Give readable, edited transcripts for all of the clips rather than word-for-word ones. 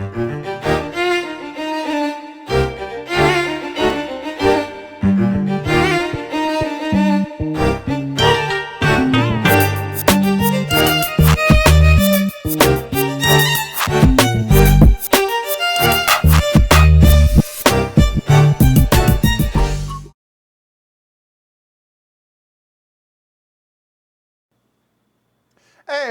Hey,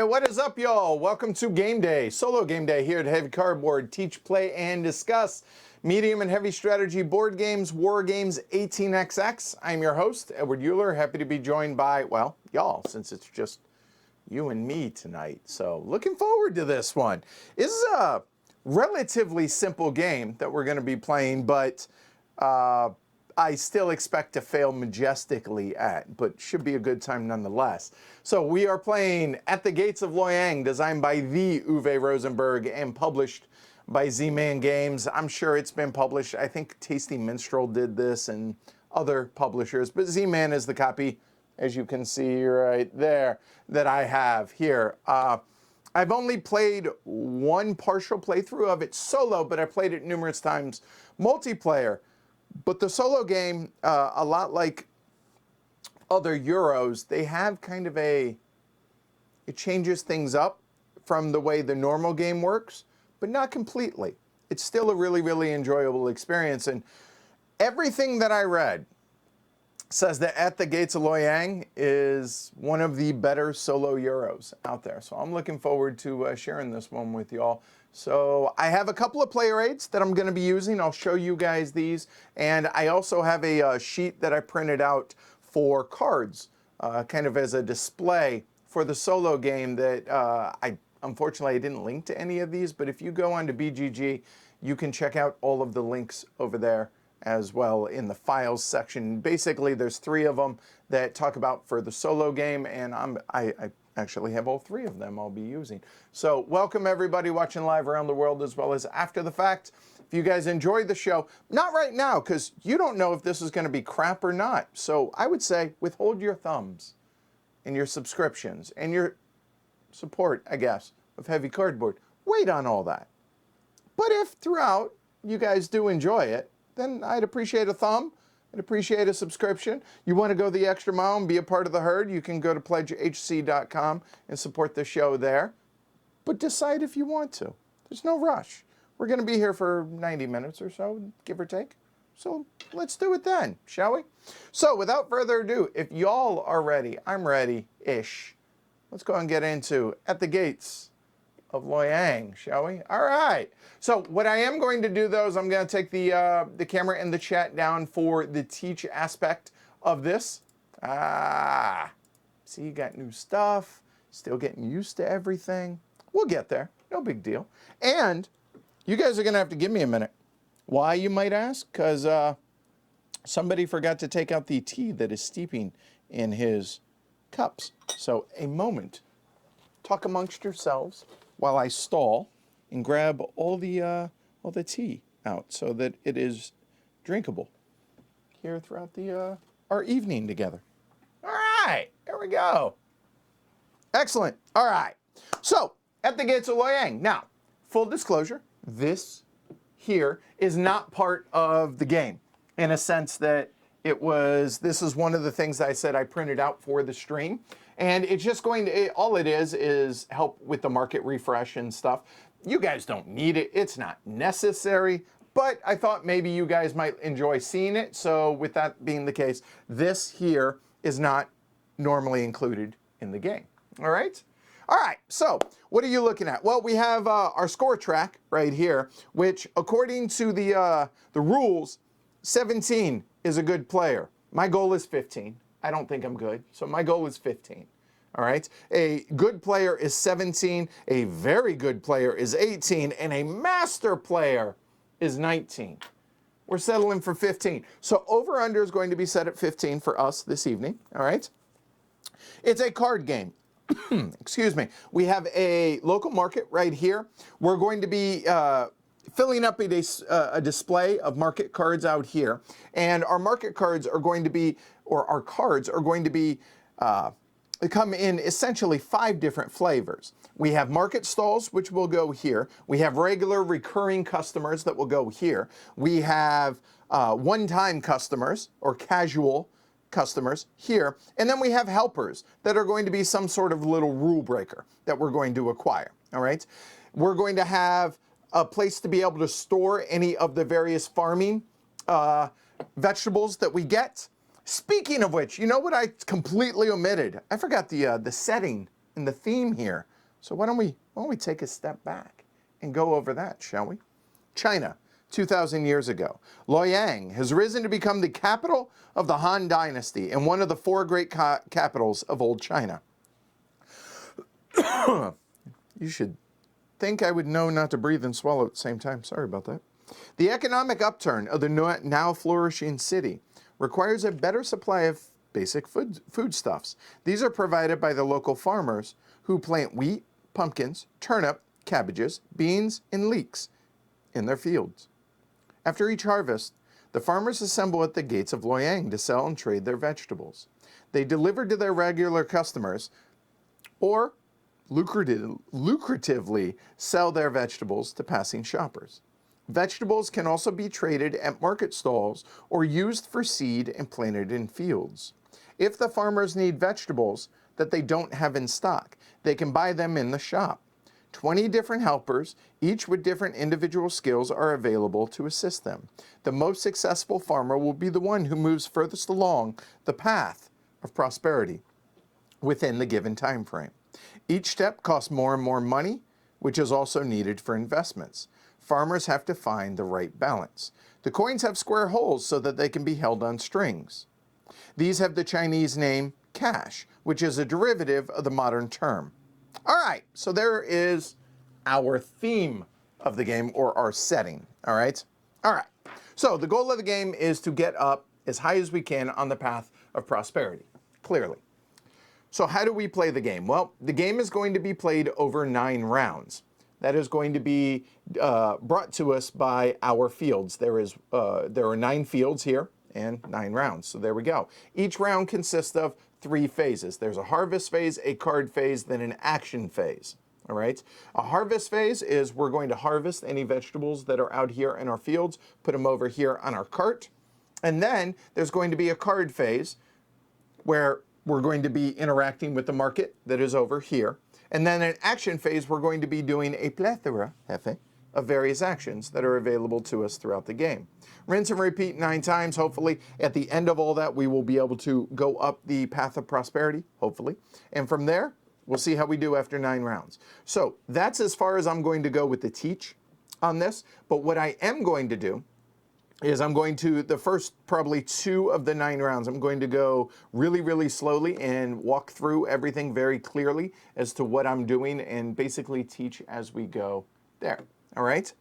what is up, y'all? Welcome to Game Day, solo game day here at Heavy Cardboard. Teach, play, and discuss medium and heavy strategy board games, war games, 18xx. I'm your host, Edward Euler. Happy to be joined by, well, y'all, since it's just you and me tonight. So looking forward to this one. This is a relatively simple game that we're going to be playing, but I still expect to fail majestically at, but should be a good time nonetheless. So we are playing At the Gates of Loyang, designed by the Uwe Rosenberg and published by Z-Man Games. I'm sure it's been published. I think Tasty Minstrel did this and other publishers, but Z-Man is the copy, as you can see right there, that I have here. I've only played one partial playthrough of it solo, but I played it numerous times multiplayer. But the solo game, a lot like other Euros, they have kind of it changes things up from the way the normal game works, but not completely. It's still a really, really enjoyable experience. And everything that I read says that At the Gates of Loyang is one of the better solo Euros out there. So I'm looking forward to sharing this one with y'all. So I have a couple of player aids that I'm going to be using. I'll show you guys these. And I also have a sheet that I printed out for cards, kind of as a display for the solo game that unfortunately, I didn't link to any of these. But if you go onto BGG, you can check out all of the links over there as well in the files section. Basically, there's 3 of them that talk about for the solo game, and I actually have all 3 of them I'll be using. So welcome everybody watching live around the world as well as after the fact. If you guys enjoyed the show, not right now because you don't know if this is going to be crap or not. So I would say withhold your thumbs and your subscriptions and your support, I guess, of Heavy Cardboard. Wait on all that. But if throughout you guys do enjoy it, then I'd appreciate a thumb. I'd appreciate a subscription. You want to go the extra mile and be a part of the herd, you can go to pledgehc.com and support the show there. But decide if you want to. There's no rush. We're going to be here for 90 minutes or so, give or take. So let's do it then, shall we? So without further ado, if y'all are ready, I'm ready-ish. Let's go and get into At the Gates of Loyang, shall we? All right. So what I am going to do, though, is I'm going to take the camera and the chat down for the teach aspect of this. See, you got new stuff. Still getting used to everything. We'll get there. No big deal. And you guys are going to have to give me a minute. Why, you might ask? Because somebody forgot to take out the tea that is steeping in his cups. So a moment. Talk amongst yourselves while I stall and grab all the tea out so that it is drinkable here throughout our evening together. All right, there we go. Excellent. All right. So, At the Gates of Loyang. Now, full disclosure, this here is not part of the game in a sense that this is one of the things that I said I printed out for the stream. And it's just going to, all it is help with the market refresh and stuff. You guys don't need it. It's not necessary, but I thought maybe you guys might enjoy seeing it. So with that being the case, this here is not normally included in the game. All right? All right, so what are you looking at? Well, we have our score track right here, which according to the rules, 17 is a good player. My goal is 15. I don't think I'm good, so my goal is 15. All right, a good player is 17, a very good player is 18, and a master player is 19. We're settling for 15. So over-under is going to be set at 15 for us this evening, all right? It's a card game. Excuse me. We have a local market right here. We're going to be filling up a display of market cards out here. And our market cards are going to be, or our cards are going to be come in essentially 5 different flavors. We have market stalls, which will go here. We have regular recurring customers that will go here. We have one-time customers or casual customers here. And then we have helpers that are going to be some sort of little rule breaker that we're going to acquire. All right. We're going to have a place to be able to store any of the various farming vegetables that we get. Speaking of which, you know what I completely omitted? I forgot the setting and the theme here. So why don't we take a step back and go over that, shall we? China, 2,000 years ago. Loyang has risen to become the capital of the Han Dynasty and one of the 4 great capitals of old China. You should think I would know not to breathe and swallow at the same time. Sorry about that. The economic upturn of the now flourishing city requires a better supply of basic foodstuffs. These are provided by the local farmers who plant wheat, pumpkins, turnip, cabbages, beans, and leeks in their fields. After each harvest, the farmers assemble at the gates of Loyang to sell and trade their vegetables. They deliver to their regular customers or lucratively sell their vegetables to passing shoppers. Vegetables can also be traded at market stalls or used for seed and planted in fields. If the farmers need vegetables that they don't have in stock, they can buy them in the shop. 20 different helpers, each with different individual skills, are available to assist them. The most successful farmer will be the one who moves furthest along the path of prosperity within the given time frame. Each step costs more and more money, which is also needed for investments. Farmers have to find the right balance. The coins have square holes so that they can be held on strings. These have the Chinese name cash, which is a derivative of the modern term. All right, so there is our theme of the game, or our setting, all right? All right, so the goal of the game is to get up as high as we can on the path of prosperity, clearly. So how do we play the game? Well, the game is going to be played over 9 rounds. That is going to be brought to us by our fields. There are 9 fields here and 9 rounds. So there we go. Each round consists of 3 phases. There's a harvest phase, a card phase, then an action phase. All right. A harvest phase is we're going to harvest any vegetables that are out here in our fields, put them over here on our cart. And then there's going to be a card phase where we're going to be interacting with the market that is over here. And then in action phase, we're going to be doing a plethora, of various actions that are available to us throughout the game. Rinse and repeat 9 times. Hopefully, at the end of all that, we will be able to go up the path of prosperity, hopefully. And from there, we'll see how we do after 9 rounds. So that's as far as I'm going to go with the teach on this. But what I am going to do is I'm going to, the first probably 2 of the 9 rounds, I'm going to go really, really slowly and walk through everything very clearly as to what I'm doing and basically teach as we go there. All right.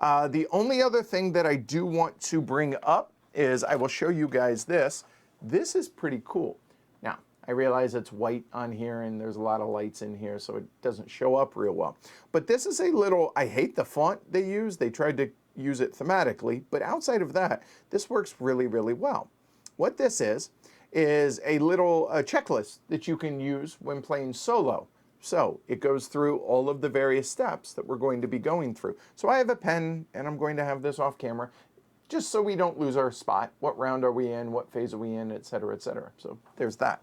The only other thing that I do want to bring up is I will show you guys this. This is pretty cool. Now, I realize it's white on here and there's a lot of lights in here, so it doesn't show up real well. But this is a little, I hate the font they use. They tried to use it thematically, but outside of that, this works really, really well. What this is a little checklist that you can use when playing solo. So it goes through all of the various steps that we're going to be going through. So I have a pen and I'm going to have this off camera just so we don't lose our spot. What round are we in? What phase are we in? Et cetera, et cetera. So there's that.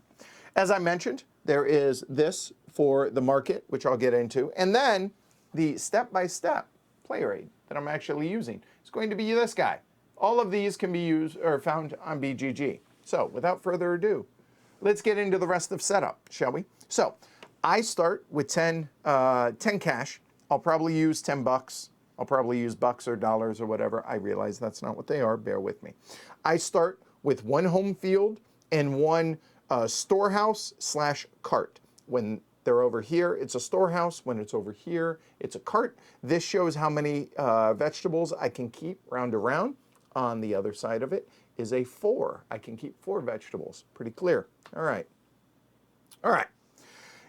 As I mentioned, there is this for the market, which I'll get into, and then the step-by-step player aid that I'm actually using. It's going to be this guy. All of these can be used or found on BGG. So without further ado, let's get into the rest of setup, shall we? So I start with 10 cash. I'll probably use 10 bucks. I'll probably use bucks or dollars or whatever. I realize that's not what they are. Bear with me. I start with 1 home field and 1 storehouse / cart. When they're over here, it's a storehouse. When it's over here, it's a cart. This shows how many vegetables I can keep round to round. On the other side of it is a 4. I can keep 4 vegetables. Pretty clear. All right. All right.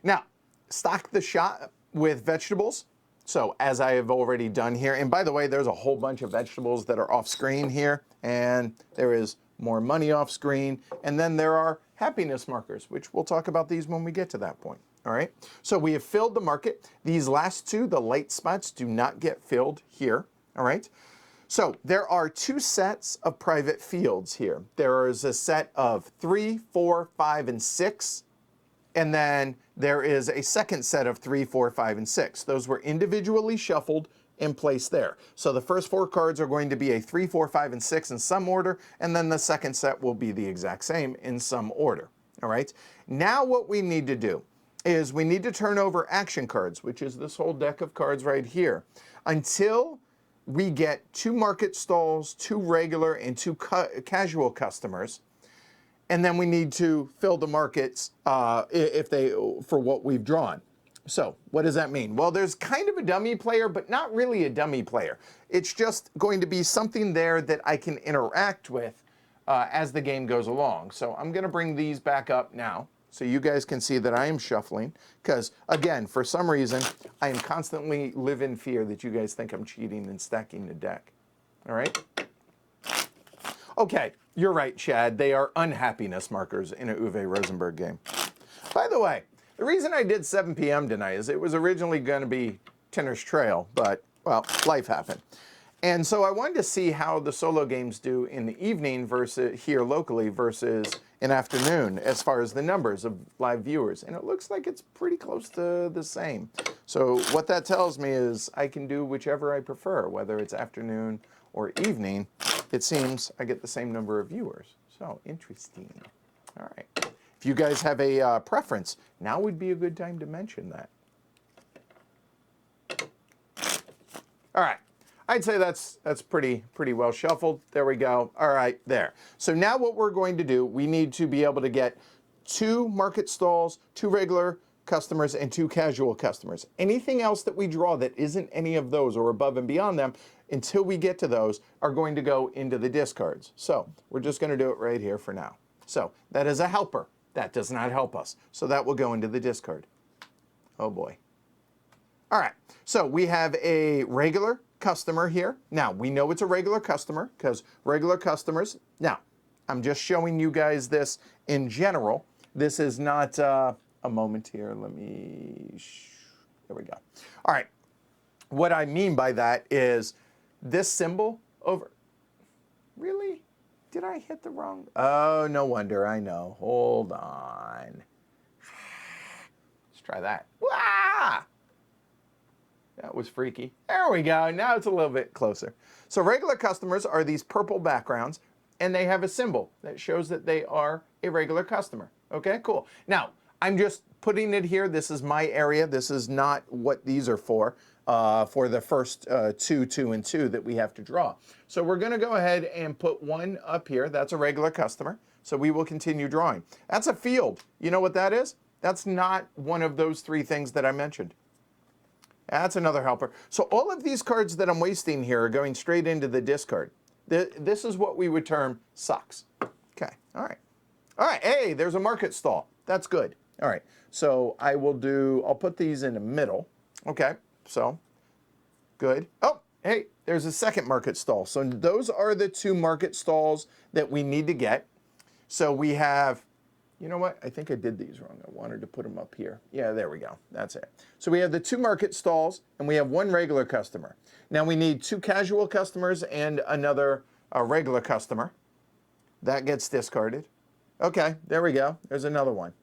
Now, stock the shop with vegetables. So as I have already done here, and by the way, there's a whole bunch of vegetables that are off screen here, and there is more money off screen. And then there are happiness markers, which we'll talk about these when we get to that point. All right, so we have filled the market. These last two, the light spots, do not get filled here. All right, so there are two sets of private fields here. There is a set of 3, 4, 5, and 6. And then there is a second set of 3, 4, 5, and 6. Those were individually shuffled and placed there. So the first 4 cards are going to be a 3, 4, 5, and 6 in some order, and then the second set will be the exact same in some order. All right. Now what we need to do is we need to turn over action cards, which is this whole deck of cards right here, until we get 2 market stalls, 2 regular, and 2 casual customers. And then we need to fill the markets for what we've drawn. So what does that mean? Well, there's kind of a dummy player, but not really a dummy player. It's just going to be something there that I can interact with as the game goes along. So I'm going to bring these back up now so you guys can see that I am shuffling. Because, again, for some reason, I am constantly live in fear that you guys think I'm cheating and stacking the deck. All right? Okay, you're right, Chad. They are unhappiness markers in a Uwe Rosenberg game. By the way, the reason I did 7 p.m. tonight is it was originally going to be Tinner's Trail, but, well, life happened. And so I wanted to see how the solo games do in the evening versus here locally versus in afternoon as far as the numbers of live viewers. And it looks like it's pretty close to the same. So what that tells me is I can do whichever I prefer, whether it's afternoon or evening. It seems I get the same number of viewers. So interesting. All right. If you guys have a preference, now would be a good time to mention that. All right. I'd say that's pretty well shuffled. There we go. All right, there. So now what we're going to do, we need to be able to get 2 market stalls, 2 regular customers, and 2 casual customers. Anything else that we draw that isn't any of those or above and beyond them, until we get to those, are going to go into the discards. So we're just going to do it right here for now. So that is a helper. That does not help us. So that will go into the discard. Oh boy. All right. So we have a regular customer here. Now, we know it's a regular customer because regular customers. Now, I'm just showing you guys this in general. This is not a moment here. Let me, there we go. All right. What I mean by that is this symbol over, really? Did I hit the wrong? Oh, no wonder. I know. Hold on. Let's try that. Wah! That was freaky. There we go. Now it's a little bit closer. So regular customers are these purple backgrounds, and they have a symbol that shows that they are a regular customer. Okay, cool. Now, I'm just putting it here. This is my area. This is not what these are for the first 2, 2, and 2 that we have to draw. So we're going to go ahead and put 1 up here. That's a regular customer. So we will continue drawing. That's a field. You know what that is? That's not one of those 3 things that I mentioned. That's another helper. So all of these cards that I'm wasting here are going straight into the discard. This is what we would term sucks. Okay, all right. All right, hey, there's a market stall. That's good. All right, so I'll put these in the middle. Okay, so good. Oh, hey, there's a second market stall. So those are the 2 market stalls that we need to get. So we have, you know what? I think I did these wrong. I wanted to put them up here. Yeah, there we go. That's it. So we have the 2 market stalls, and we have 1 regular customer. Now we need 2 casual customers and another regular customer. That gets discarded. Okay, there we go. There's another one.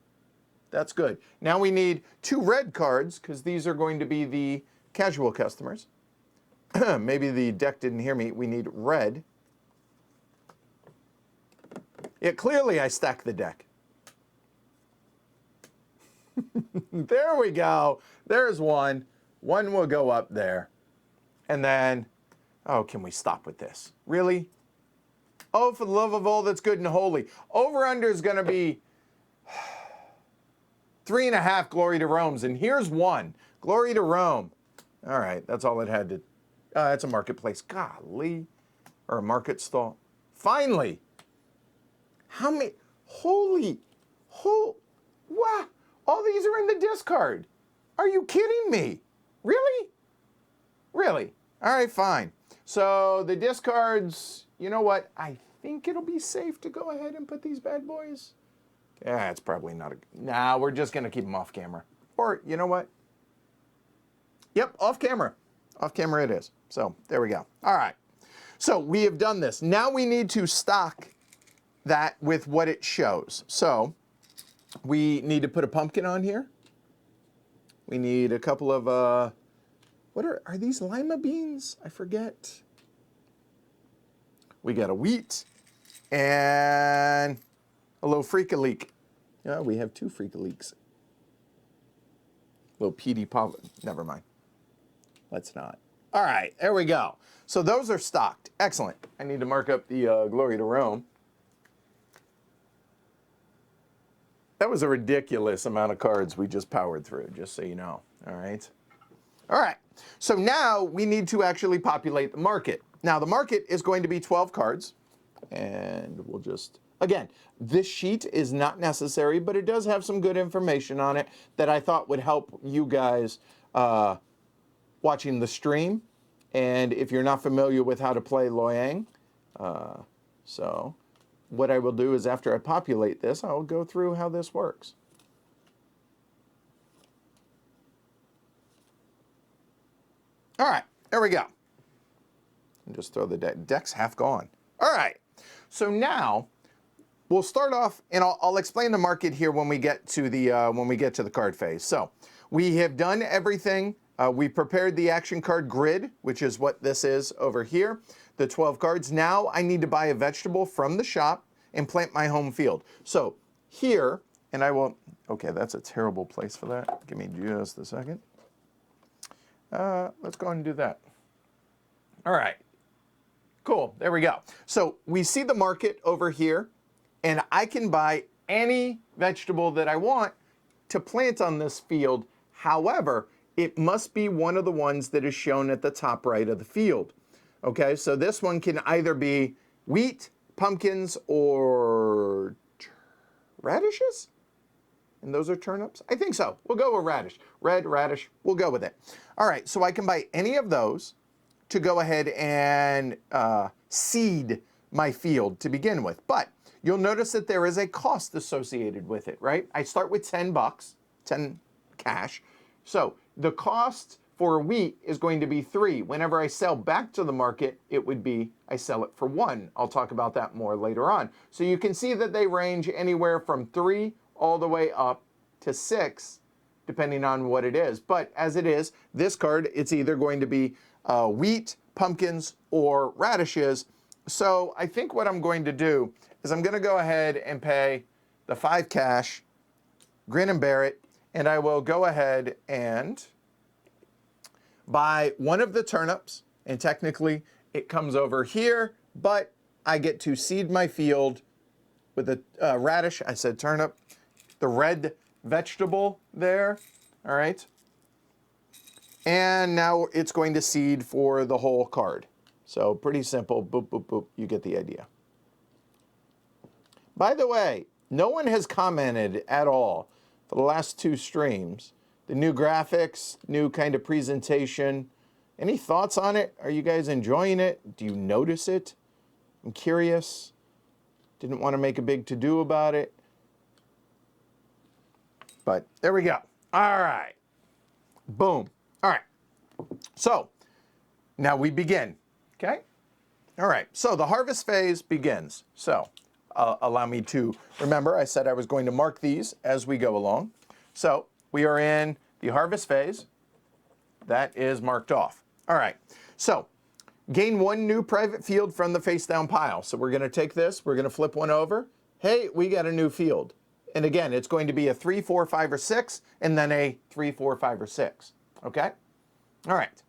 That's good. Now we need 2 red cards, because these are going to be the casual customers. Maybe the deck didn't hear me. We need red. Yeah, clearly I stacked the deck. There we go. There's 1. 1 will go up there. And then, oh, can we stop with this? Really? Oh, for the love of all that's good and holy. Over-under is going to be 3.5 Glory to Rome's. And here's 1. Glory to Rome. All right, that's all it had to. It's a marketplace. Golly. Or a market stall. Finally. How many? Holy. What? All these are in the discard. Are you kidding me? Really? Really? All right, fine. So the discards, you know what? I think it'll be safe to go ahead and put these bad boys. Yeah, it's probably not a... Nah, we're just going to keep them off camera. Or, you know what? Yep, off camera. Off camera it is. So, there we go. All right. So, we have done this. Now we need to stock that with what it shows. So, we need to put a pumpkin on here. We need a couple of, what are these lima beans? I forget. We got a wheat and a little freak-a-leek. Yeah, we have 2 freak-a-leeks. Little PD pop. Never mind. Let's not. All right, there we go. So those are stocked. Excellent. I need to mark up the Glory to Rome. That was a ridiculous amount of cards we just powered through, just so you know. All right. All right. So now we need to actually populate the market. Now the market is going to be 12 cards. And we'll just, again, this sheet is not necessary, but it does have some good information on it that I thought would help you guys watching the stream. And if you're not familiar with how to play Loyang, so what I will do is after I populate this, I'll go through how this works. All right, there we go. And just throw the deck's half gone. All right, so now we'll start off, and I'll explain the market here when we get to the card phase. So we have done everything. We prepared the action card grid, which is what this is over here, the 12 cards. Now I need to buy a vegetable from the shop and plant my home field. So here, and I will, okay, that's a terrible place for that. Give me just a second. Let's go ahead and do that. All right, cool, there we go. So we see the market over here, and I can buy any vegetable that I want to plant on this field. However, it must be one of the ones that is shown at the top right of the field. Okay, so this one can either be wheat, pumpkins, or radishes? And those are turnips? I think so. We'll go with radish. Red radish, we'll go with it. All right, so I can buy any of those to go ahead and seed my field to begin with. But you'll notice that there is a cost associated with it, right? I start with 10 bucks, 10 cash. So the cost for wheat is going to be 3. Whenever I sell back to the market, it would be, I sell it for 1. I'll talk about that more later on. So you can see that they range anywhere from 3 all the way up to 6, depending on what it is. But as it is, this card, it's either going to be wheat, pumpkins, or radishes. So I think what I'm going to do is I'm going to go ahead and pay the 5 cash, grin and bear it, and I will go ahead and buy one of the turnips, and technically it comes over here, but I get to seed my field with a radish. I said turnip, the red vegetable there, all right? And now it's going to seed for the whole card. So pretty simple, boop, boop, boop, you get the idea. By the way, no one has commented at all for the last 2 streams. The new graphics, new kind of presentation. Any thoughts on it? Are you guys enjoying it? Do you notice it? I'm curious. Didn't want to make a big to-do about it. But there we go. All right. Boom. All right. So now we begin. Okay? All right. So the harvest phase begins. So allow me to remember, I said I was going to mark these as we go along. So we are in the harvest phase. That is marked off. All right. So gain 1 new private field from the face down pile. So we're going to take this. We're going to flip one over. Hey, we got a new field. And again, it's going to be a 3, 4, 5, or 6, and then a 3, 4, 5, or 6. Okay? All right.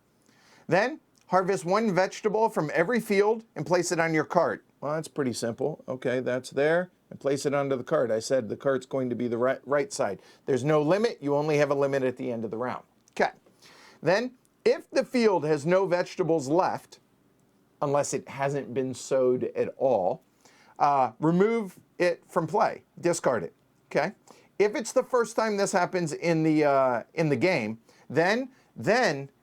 Then harvest 1 vegetable from every field and place it on your cart. Well, that's pretty simple. Okay, that's there. And place it onto the cart. I said the cart's going to be the right side. There's no limit. You only have a limit at the end of the round. Okay. Then, if the field has no vegetables left, unless it hasn't been sowed at all, remove it from play. Discard it. Okay. If it's the first time this happens in the game, then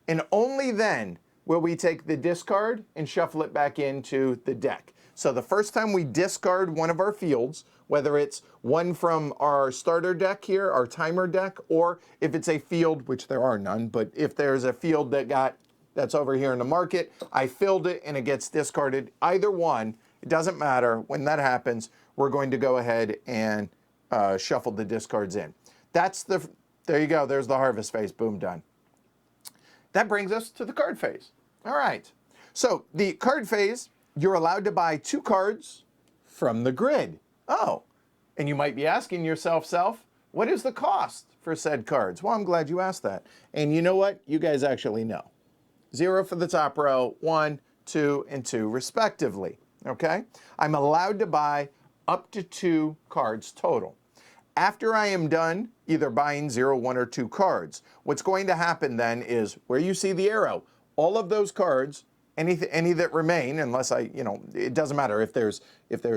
and only then will we take the discard and shuffle it back into the deck. So the first time we discard one of our fields, whether it's one from our starter deck here, our timer deck, or if it's a field, which there are none, but if there's a field that's over here in the market, I filled it and it gets discarded, either one, it doesn't matter. When that happens, we're going to go ahead and shuffle the discards in. There you go, there's the harvest phase, boom, done. That brings us to the card phase. All right, so the card phase, you're allowed to buy 2 cards from the grid. Oh, and you might be asking yourself, what is the cost for said cards? Well, I'm glad you asked that. And you know what? You guys actually know. 0 for the top row, 1, 2, and 2 respectively, okay? I'm allowed to buy up to 2 cards total. After I am done either buying 0, 1, or 2 cards, what's going to happen then is where you see the arrow, all of those cards, any that remain, unless it doesn't matter if there's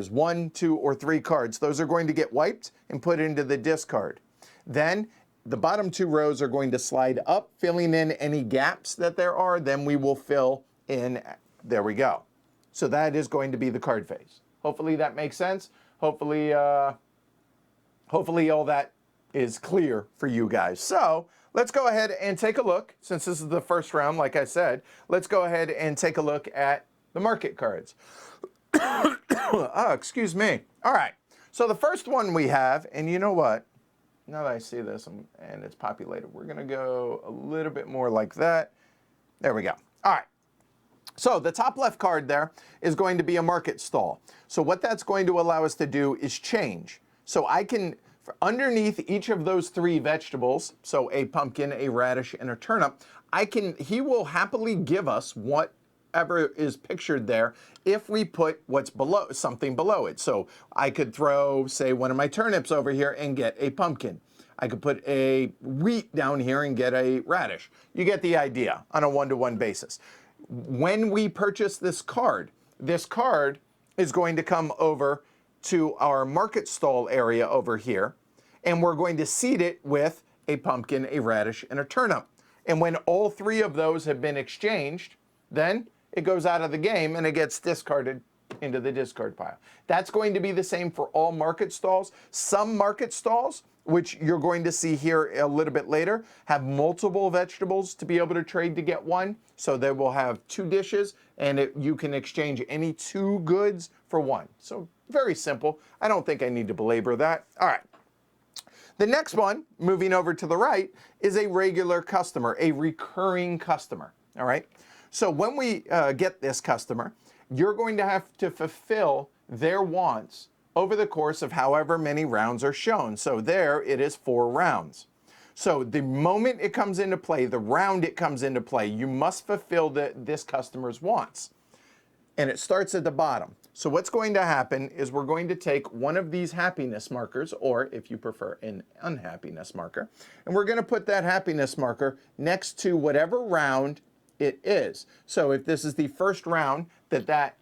1, 2, or 3 cards, those are going to get wiped and put into the discard. Then the bottom 2 rows are going to slide up, filling in any gaps that there are. Then we will fill in, there we go. So that is going to be the card phase. Hopefully that makes sense. Hopefully all that is clear for you guys. So let's go ahead and take a look. Since this is the first round, like I said, let's go ahead and take a look at the market cards. Oh, excuse me. All right. So the first one we have, and you know what? Now that I see this and it's populated, we're going to go a little bit more like that. There we go. All right. So the top left card there is going to be a market stall. So what that's going to allow us to do is change. So I can, underneath each of those 3 vegetables, so a pumpkin, a radish, and a turnip, he will happily give us whatever is pictured there if we put something below it. So I could throw, say, one of my turnips over here and get a pumpkin. I could put a wheat down here and get a radish. You get the idea on a one-to-one basis. When we purchase this card is going to come over to our market stall area over here, and we're going to seed it with a pumpkin, a radish, and a turnip. And when all 3 of those have been exchanged, then it goes out of the game and it gets discarded into the discard pile. That's going to be the same for all market stalls. Some market stalls, which you're going to see here a little bit later, have multiple vegetables to be able to trade to get one. So they will have 2 dishes, and you can exchange any 2 goods for 1. So very simple. I don't think I need to belabor that. All right. The next one, moving over to the right, is a regular customer, a recurring customer. All right. So when we get this customer, you're going to have to fulfill their wants over the course of however many rounds are shown. So there it is 4 rounds. So the moment it comes into play, the round it comes into play, you must fulfill this customer's wants. And it starts at the bottom. So what's going to happen is we're going to take one of these happiness markers, or if you prefer, an unhappiness marker, and we're going to put that happiness marker next to whatever round it is. So if this is the first round that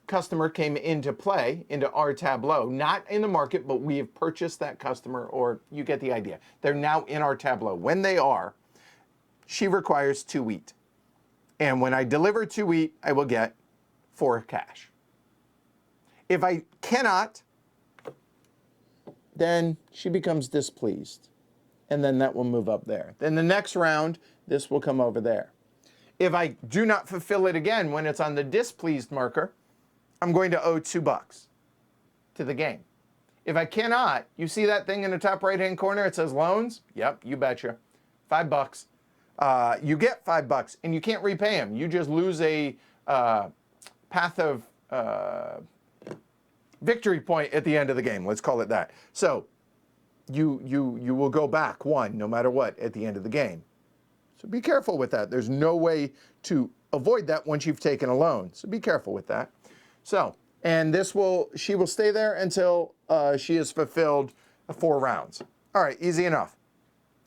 customer came into play, into our tableau, not in the market, but we have purchased that customer, or you get the idea. They're now in our tableau. When they are, she requires 2 wheat. And when I deliver 2 wheat, I will get 4 cash. If I cannot, then she becomes displeased. And then that will move up there. Then the next round, this will come over there. If I do not fulfill it again when it's on the displeased marker, I'm going to owe $2 to the game. If I cannot, you see that thing in the top right-hand corner? It says loans. Yep, you betcha. $5. You get $5, and you can't repay them. You just lose a path of victory point at the end of the game. Let's call it that. So you will go back 1 no matter what at the end of the game. So be careful with that. There's no way to avoid that once you've taken a loan. So be careful with that. So, and she will stay there until she has fulfilled 4 rounds. All right, easy enough.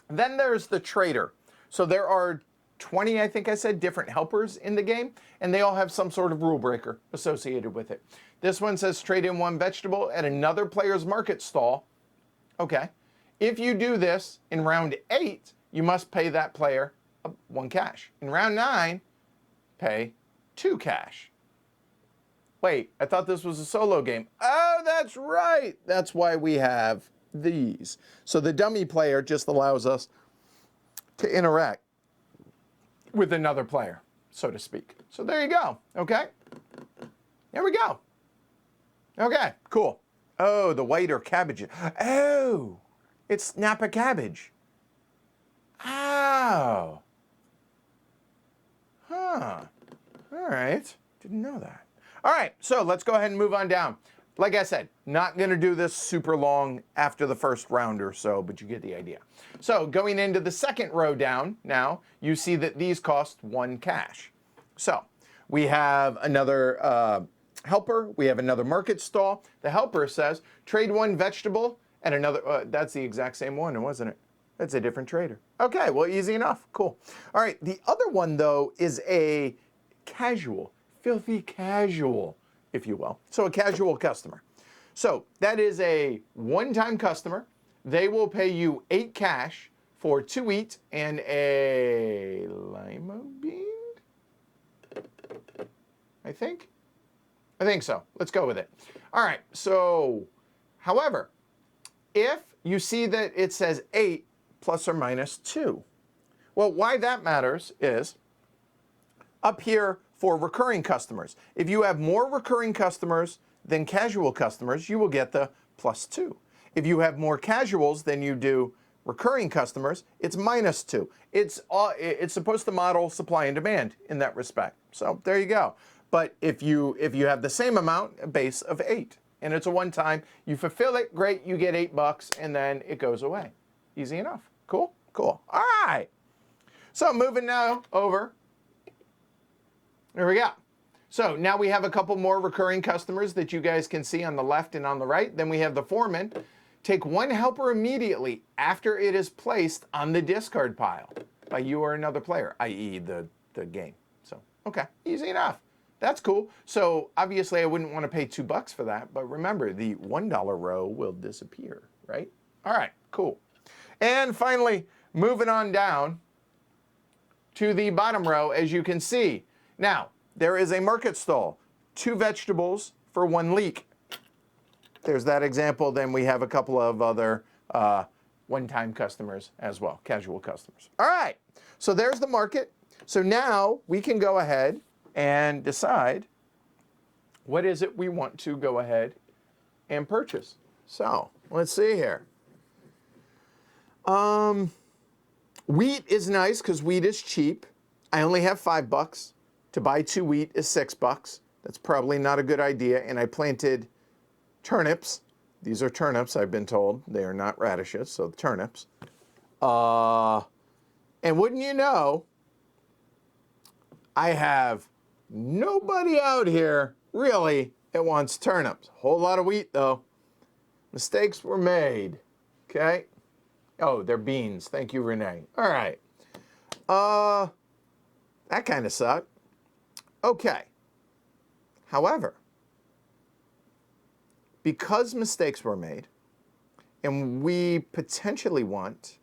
Then there's the trader. So there are 20, I think I said, different helpers in the game, and they all have some sort of rule breaker associated with it. This one says trade in 1 vegetable at another player's market stall. Okay. If you do this in round 8, you must pay that player 1 cash. In round 9, pay 2 cash. Wait, I thought this was a solo game. Oh, that's right. That's why we have these. So the dummy player just allows us to interact with another player, so to speak. So there you go, okay? There we go. Okay, cool. Oh, the white are cabbage. Oh, it's Napa cabbage. Oh. Huh. All right. Didn't know that. All right, so let's go ahead and move on down. Like I said, not going to do this super long after the first round or so, but you get the idea. So going into the second row down now, you see that these cost 1 cash. So we have another helper. We have another market stall. The helper says, trade 1 vegetable and another. That's the exact same one, wasn't it? That's a different trader. Okay, well, easy enough. Cool. All right, the other one, though, is a casual, filthy casual, if you will. So a casual customer. So that is a one-time customer. They will pay you 8 cash for 2 wheat and a lima bean, I think so. Let's go with it. All right, so, however, if you see that it says 8 plus or minus 2, well, why that matters is up here for recurring customers. If you have more recurring customers than casual customers, you will get the +2. If you have more casuals than you do recurring customers, it's -2. It's supposed to model supply and demand in that respect. So there you go. But if you have the same amount, a base of 8, and it's a one-time, you fulfill it, great, you get $8, and then it goes away. Easy enough. Cool? Cool. All right. So moving now over. There we go. So now we have a couple more recurring customers that you guys can see on the left and on the right. Then we have the foreman. Take 1 helper immediately after it is placed on the discard pile by you or another player, i.e. the game. So, okay, easy enough. That's cool. So obviously I wouldn't want to pay $2 for that, but remember the $1 row will disappear, right? All right, cool. And finally, moving on down to the bottom row, as you can see. Now, there is a market stall, 2 vegetables for 1 leek. There's that example. Then we have a couple of other one-time customers as well, casual customers. All right, so there's the market. So now we can go ahead and decide what is it we want to go ahead and purchase. So let's see here. Wheat is nice because wheat is cheap. I only have $5. To buy 2 wheat is $6. That's probably not a good idea. And I planted turnips. These are turnips, I've been told. They are not radishes, so turnips. And wouldn't you know, I have nobody out here, really, that wants turnips. Whole lot of wheat, though. Mistakes were made, okay? Oh, they're beans. Thank you, Renee. All right. That kind of sucked. Okay. However, because mistakes were made, and we potentially want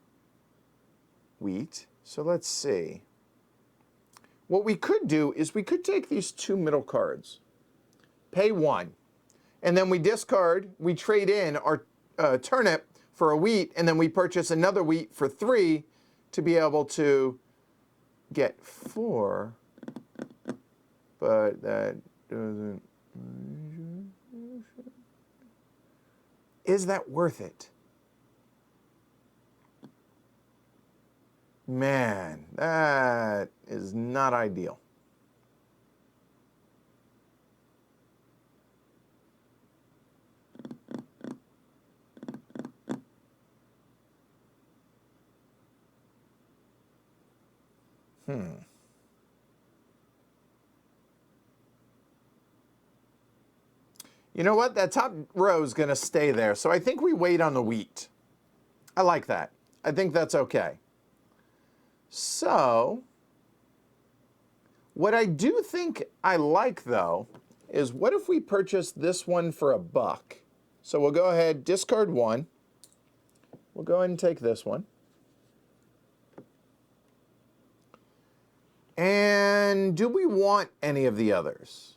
wheat, so let's see. What we could do is we could take these 2 middle cards, pay 1, and then we discard, we trade in our turnip for a wheat, and then we purchase another wheat for 3 to be able to get 4, but that doesn't. Is that worth it? Man, that is not ideal. You know what? That top row is going to stay there. So I think we wait on the wheat. I like that. I think that's okay. So what I do think I like, though, is what if we purchase this one for $1? So we'll go ahead, discard 1. We'll go ahead and take this one. And do we want any of the others?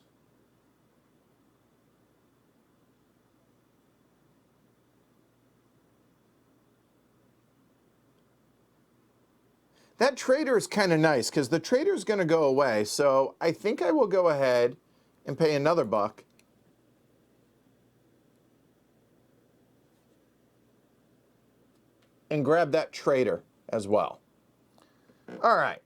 That trader is kind of nice because the trader is going to go away. So I think I will go ahead and pay another buck. And grab that trader as well. All right.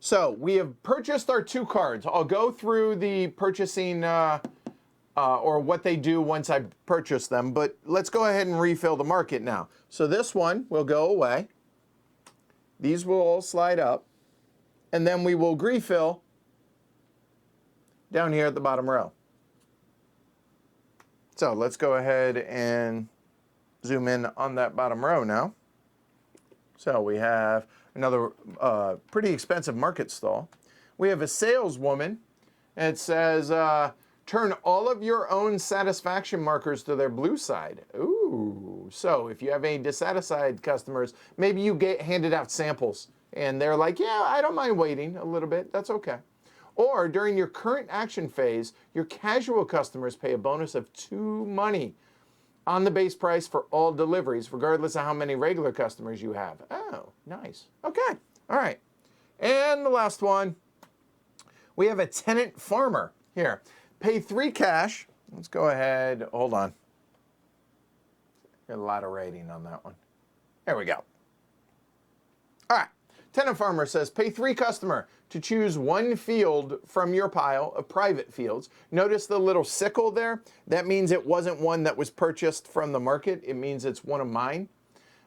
So we have purchased our 2 cards. I'll go through the purchasing or what they do once I purchase them, but let's go ahead and refill the market now. So this one will go away. These will all slide up, and then we will refill down here at the bottom row. So let's go ahead and zoom in on that bottom row now. So we have another pretty expensive market stall. We have a saleswoman. It says, turn all of your own satisfaction markers to their blue side. Ooh, so if you have any dissatisfied customers, maybe you get handed out samples and they're like, yeah, I don't mind waiting a little bit, that's okay. Or during your current action phase, your casual customers pay a bonus of 2 money on the base price for all deliveries, regardless of how many regular customers you have. Oh, nice. Okay, all right. And the last one, we have a tenant farmer here. Pay 3 cash. Let's go ahead, hold on. Got a lot of rating on that one. There we go. All right, tenant farmer says, pay 3 customer to choose 1 field from your pile of private fields. Notice the little sickle there? That means it wasn't one that was purchased from the market. It means it's one of mine.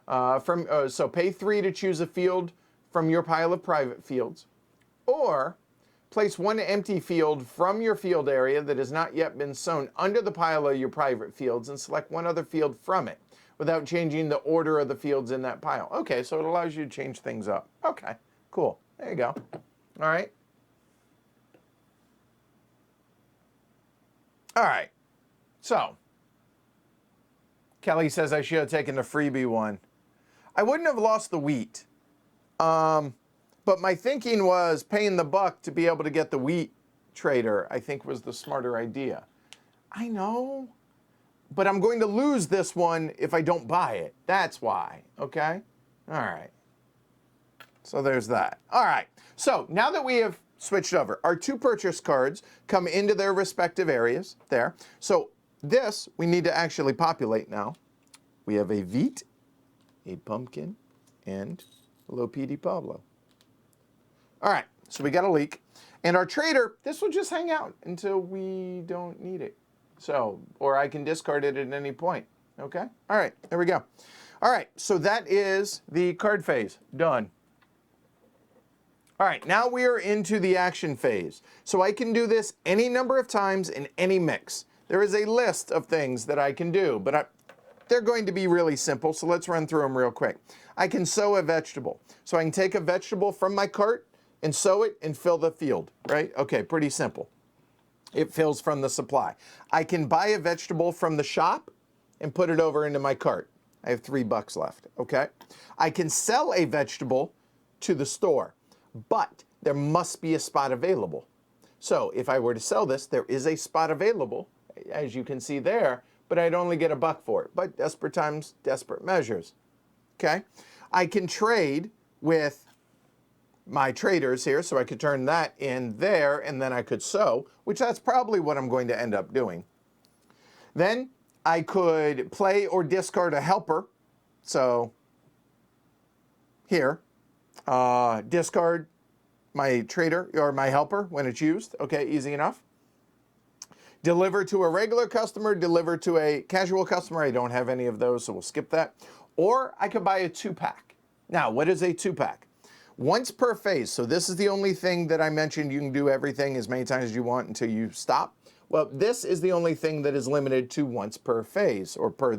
So pay 3 to choose a field from your pile of private fields. Or place 1 empty field from your field area that has not yet been sown under the pile of your private fields and select 1 other field from it without changing the order of the fields in that pile. Okay, so it allows you to change things up. Okay, cool. There you go. All right. All right. So, Kelly says I should have taken the freebie one. I wouldn't have lost the wheat. But my thinking was paying the buck to be able to get the wheat trader, I think was the smarter idea. I know, but I'm going to lose this one if I don't buy it. That's why, okay? All right. So there's that. All right. So now that we have switched over, our 2 purchase cards come into their respective areas there. So this we need to actually populate now. We have a Vite, a pumpkin, and a Lopidi Pablo. All right, so we got a leak. And our trader, this will just hang out until we don't need it. So, or I can discard it at any point, okay? All right, there we go. All right, so that is the card phase, done. All right, now we are into the action phase. So I can do this any number of times in any mix. There is a list of things that I can do, but they're going to be really simple, so let's run through them real quick. I can sow a vegetable. So I can take a vegetable from my cart and sow it and fill the field, right? Okay, pretty simple. It fills from the supply. I can buy a vegetable from the shop and put it over into my cart. I have $3 left, okay? I can sell a vegetable to the store, but there must be a spot available. So if I were to sell this, there is a spot available, as you can see there, but I'd only get $1 for it. But desperate times, desperate measures, okay? I can trade with my traders here, so I could turn that in there, and then I could sow, which that's probably what I'm going to end up doing. Then I could play or discard a helper. So here, discard my trader or my helper when it's used. Okay, easy enough. Deliver to a regular customer, deliver to a casual customer. I don't have any of those, so we'll skip that. Or I could buy a 2-pack. Now, what is a 2-pack? Once per phase. So this is the only thing that I mentioned. You can do everything as many times as you want until you stop. Well, this is the only thing that is limited to once per phase, or per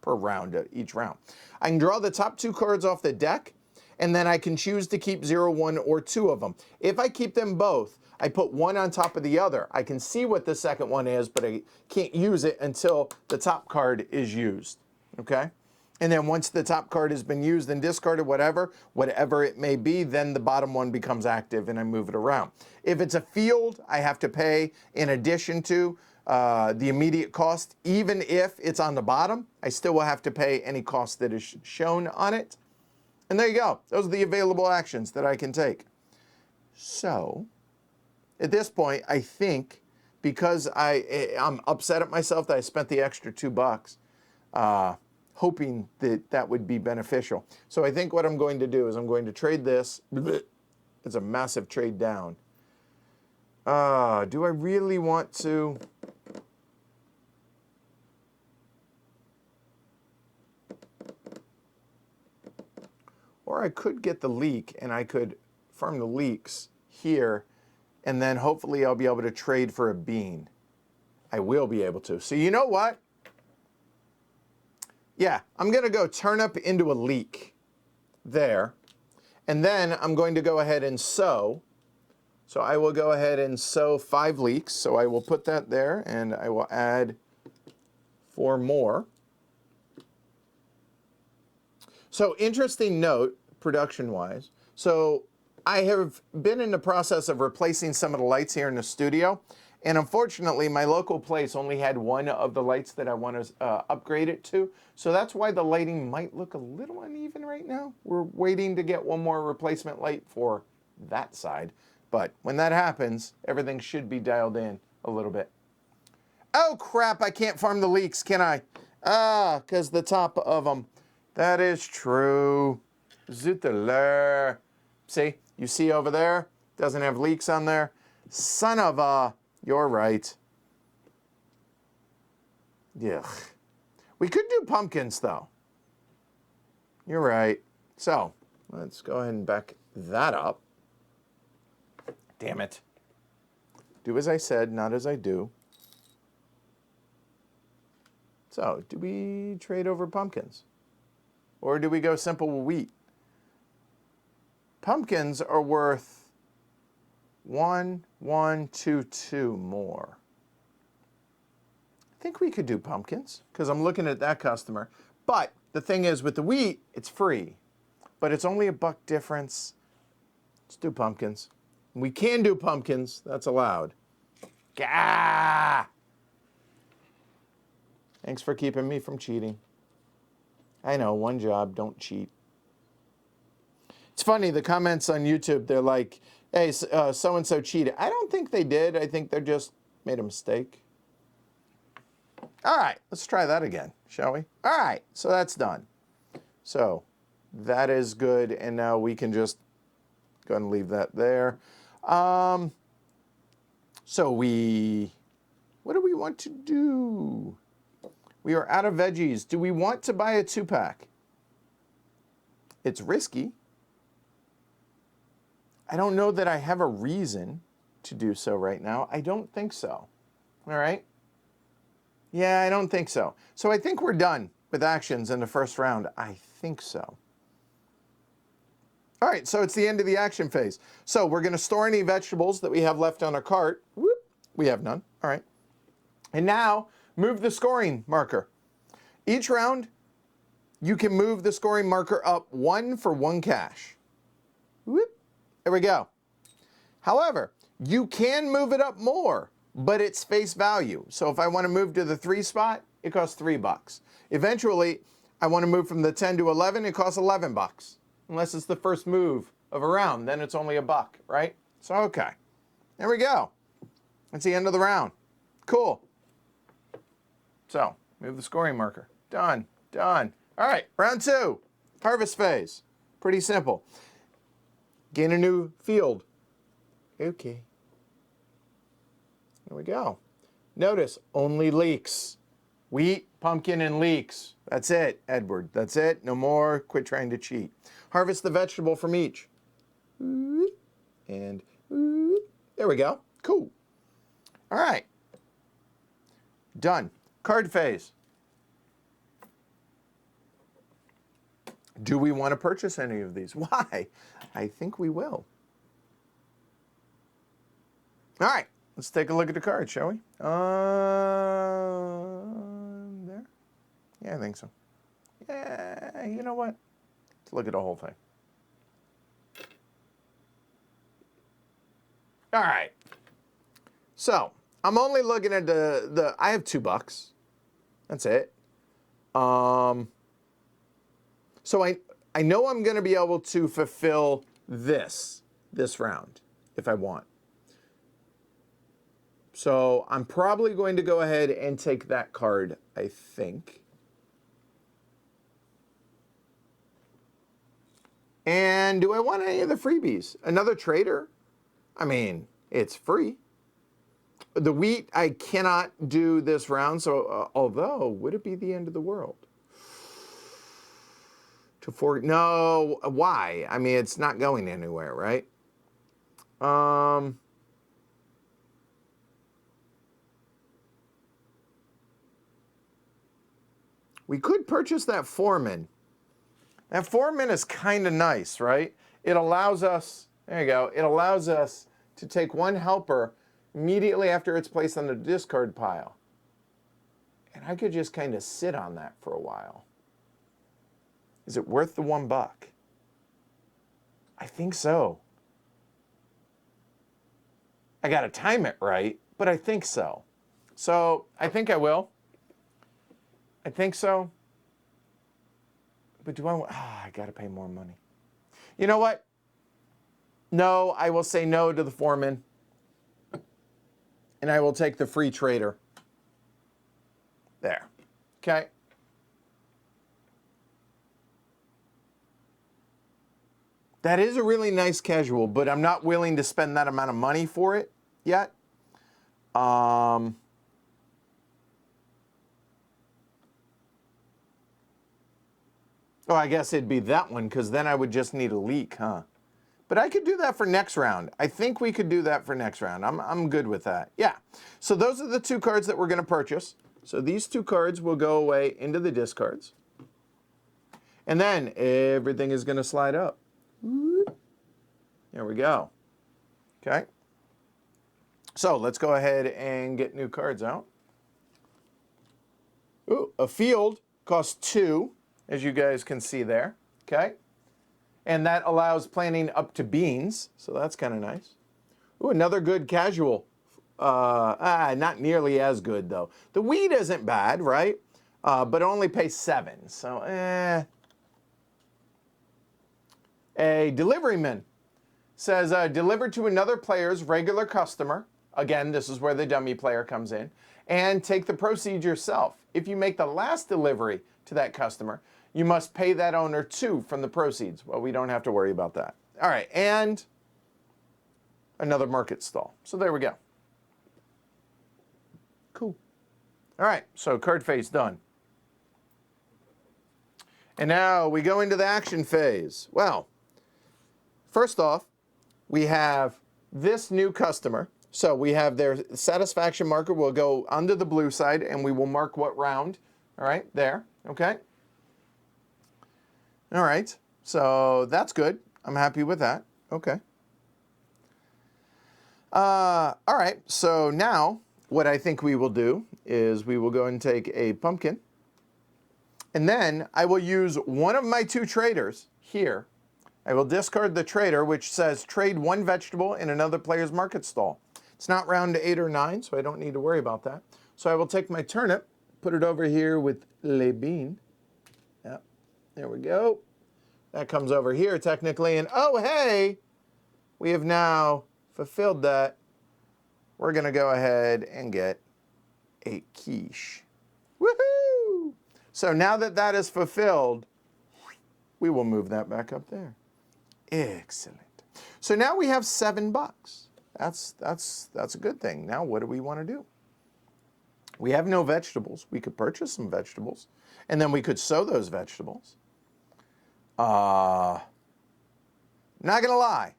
round, each round. I can draw the top 2 cards off the deck, and then I can choose to keep 0, 1, or 2 of them. If I keep them both, I put one on top of the other. I can see what the second one is, but I can't use it until the top card is used, okay? And then once the top card has been used and discarded, whatever it may be, then the bottom one becomes active and I move it around. If it's a field, I have to pay in addition to the immediate cost. Even if it's on the bottom, I still will have to pay any cost that is shown on it. And there you go. Those are the available actions that I can take. So, at this point, I think because I'm upset at myself that I spent the extra $2, hoping that that would be beneficial. So I think what I'm going to do is I'm going to trade this. It's a massive trade down. Do I really want to? Or I could get the leak and I could farm the leeks here, and then hopefully I'll be able to trade for a bean. I will be able to. So you know what? Yeah, I'm going to go turnip into a leek there. And then I'm going to go ahead and sow. So I will go ahead and sow 5 leeks. So I will put that there, and I will add 4 more. So interesting note, production-wise. So I have been in the process of replacing some of the lights here in the studio. And unfortunately, my local place only had one of the lights that I want to upgrade it to. So that's why the lighting might look a little uneven right now. We're waiting to get one more replacement light for that side. But when that happens, everything should be dialed in a little bit. Oh, crap, I can't farm the leeks, can I? Because the top of them. That is true. Zootaleur. See, you see over there? Doesn't have leeks on there. Son of a... You're right. Yuck. We could do pumpkins, though. You're right. So, let's go ahead and back that up. Damn it. Do as I said, not as I do. So, do we trade over pumpkins? Or do we go simple wheat? Pumpkins are worth 1, 1, 2, 2 more. I think we could do pumpkins because I'm looking at that customer. But the thing is, with the wheat, it's free. But it's only $1 difference. Let's do pumpkins. We can do pumpkins. That's allowed. Gah! Thanks for keeping me from cheating. I know, one job, don't cheat. It's funny, the comments on YouTube, they're like, hey, so-and-so cheated. I don't think they did. I think they just made a mistake. All right, let's try that again, shall we? All right, so that's done. So that is good, and now we can just go ahead and leave that there. So what do we want to do? We are out of veggies. Do we want to buy a 2-pack? It's risky. I don't know that I have a reason to do so right now. I don't think so. All right? Yeah, I don't think so. So I think we're done with actions in the first round. I think so. All right, so it's the end of the action phase. So we're going to store any vegetables that we have left on our cart. Whoop, we have none. All right. And now move the scoring marker. Each round, you can move the scoring marker up 1 for 1 cash. Whoop. There we go. However, you can move it up more, but it's face value. So if I want to move to the 3 spot, it costs $3. Eventually, I want to move from the 10 to 11, it costs $11. Unless it's the first move of a round, then it's only $1, right? So, okay. There we go. That's the end of the round. Cool. So, move the scoring marker. Done. Done. All right, round 2. Harvest phase. Pretty simple. Gain a new field. Okay. There we go. Notice, only leeks. Wheat, pumpkin, and leeks. That's it, Edward. That's it. No more. Quit trying to cheat. Harvest the vegetable from each. And there we go. Cool. All right. Done. Card phase. Do we want to purchase any of these? Why? I think we will. All right. Let's take a look at the card, shall we? There? Yeah, I think so. Yeah, you know what? Let's look at the whole thing. All right. So, I'm only looking at I have $2. That's it. So I know I'm going to be able to fulfill this round if I want. So I'm probably going to go ahead and take that card, I think. And do I want any of the freebies? Another trader? I mean, it's free. The wheat, I cannot do this round, so although, would it be the end of the world? No, why? I mean, it's not going anywhere, right? We could purchase that foreman. That foreman is kind of nice, right? It allows us, there you go, it allows us to take one helper immediately after it's placed on the discard pile. And I could just kind of sit on that for a while. Is it worth the $1? I think so. I got to time it right, but I think so. So I think I will. I think so. But do I want, I got to pay more money. You know what? No, I will say no to the foreman. And I will take the free trader. There. Okay. That is a really nice casual, but I'm not willing to spend that amount of money for it yet. Oh, I guess it'd be that one, because then I would just need a leak, huh? But I could do that for next round. I think we could do that for next round. I'm good with that. Yeah. So those are the two cards that we're going to purchase. So these two cards will go away into the discards. And then everything is going to slide up. There we go. Okay. So let's go ahead and get new cards out. Ooh, a field costs 2, as you guys can see there. Okay. And that allows planting up to beans. So that's kind of nice. Ooh, another good casual. Not nearly as good, though. The wheat isn't bad, right? But it only pays 7. So, A deliveryman says, deliver to another player's regular customer. Again, this is where the dummy player comes in. And take the proceeds yourself. If you make the last delivery to that customer, you must pay that owner 2 from the proceeds. Well, we don't have to worry about that. All right, and another market stall. So there we go. Cool. All right, so card phase done. And now we go into the action phase. Well, first off, we have this new customer. So we have their satisfaction marker. We'll go under the blue side, and we will mark what round. All right, there, okay. All right, so that's good. I'm happy with that. Okay. All right, so now what I think we will do is we will go and take a pumpkin. And then I will use one of my 2 traders here. I will discard the trader, which says trade 1 vegetable in another player's market stall. It's not round 8 or 9, so I don't need to worry about that. So I will take my turnip, put it over here with les beans. Yep, there we go. That comes over here technically, and oh, hey, we have now fulfilled that. We're gonna go ahead and get a quiche. Woohoo! So now that that is fulfilled, we will move that back up there. Excellent. So now we have $7. That's a good thing. Now what do we want to do? We have no vegetables. We could purchase some vegetables, and then we could sow those vegetables. Not gonna lie.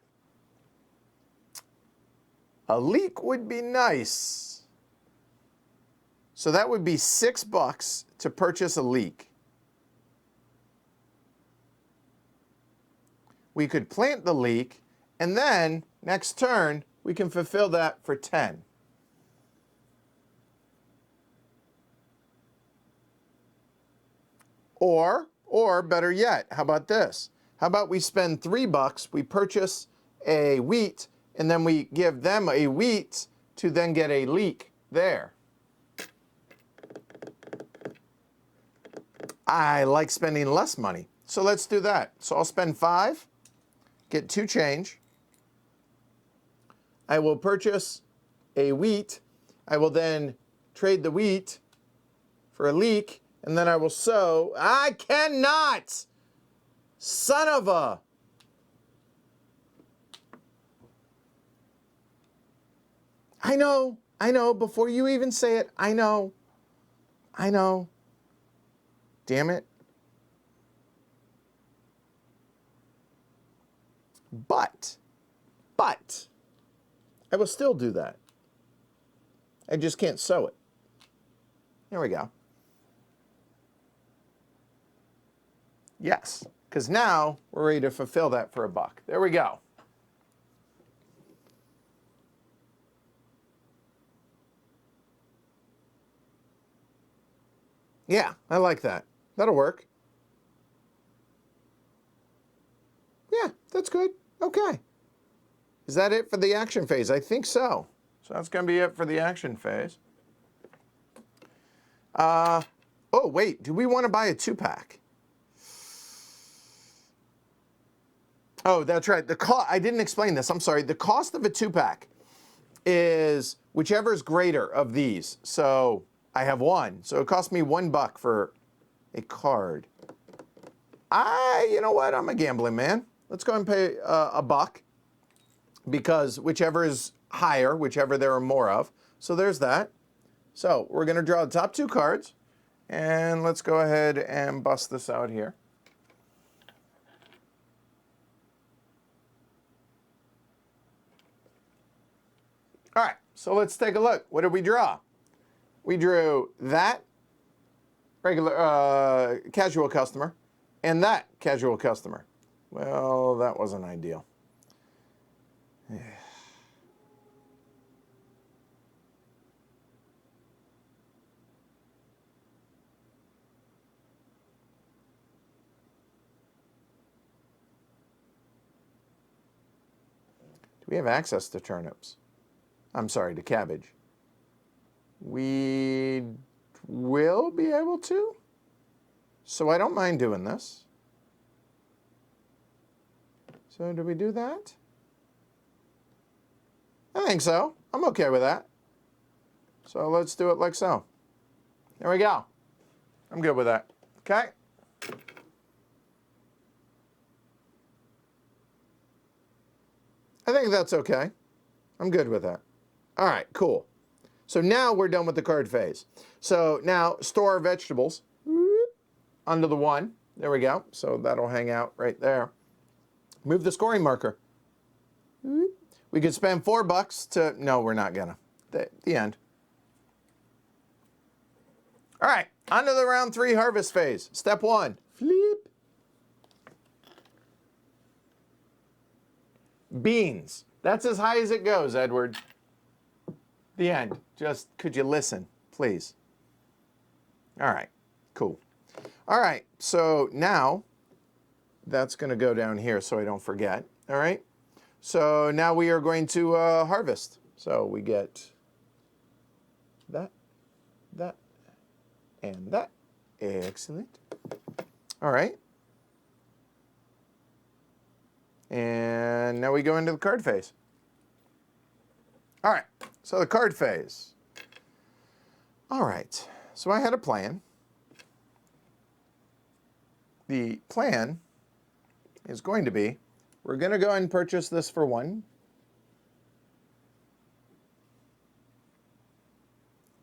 A leek would be nice. So that would be $6 to purchase a leek. We could plant the leek, and then next turn, we can fulfill that for 10. Or better yet, how about this? How about we spend $3, we purchase a wheat, and then we give them a wheat to then get a leek there. I like spending less money. so let's do that. So I'll spend 5, get 2 change. I will purchase a wheat. I will then trade the wheat for a leek, and then I will sow. I cannot! Son of a... I know, before you even say it, I know. Damn it. But, I will still do that. I just can't sow it. There we go. Yes, because now we're ready to fulfill that for $1. There we go. Yeah, I like that. That'll work. Yeah, that's good. Okay. Is that it for the action phase? I think so. So that's going to be it for the action phase. Oh, wait. Do we want to buy a 2-pack? Oh, that's right. I didn't explain this. I'm sorry. The cost of a 2-pack is whichever is greater of these. So I have 1. So it cost me $1 for a card. You know what? I'm a gambling man. Let's go and pay $1 because whichever is higher, whichever there are more of. So there's that. So we're going to draw the top 2 cards, and let's go ahead and bust this out here. All right, so let's take a look. What did we draw? We drew that regular casual customer and that casual customer. Well, that wasn't ideal. Yeah. Do we have access to turnips? I'm sorry, to cabbage. We will be able to. So I don't mind doing this. So do we do that? I think so. I'm okay with that. So let's do it like so. There we go. I'm good with that. Okay. I think that's okay. I'm good with that. All right, cool. So now we're done with the card phase. So now store our vegetables under the 1. There we go. So that'll hang out right there. Move the scoring marker. We could spend $4 to... No, we're not gonna. The end. All right, on to the round 3 harvest phase. Step 1, flip. Beans. That's as high as it goes, Edward. The end. Just, could you listen, please? All right, cool. All right, so now that's going to go down here so I don't forget. All right, so now we are going to harvest. So we get that, and that. Excellent. All right. And now we go into the card phase. All right, so the card phase. All right, so I had a plan. The plan is going to be, we're going to go and purchase this for 1.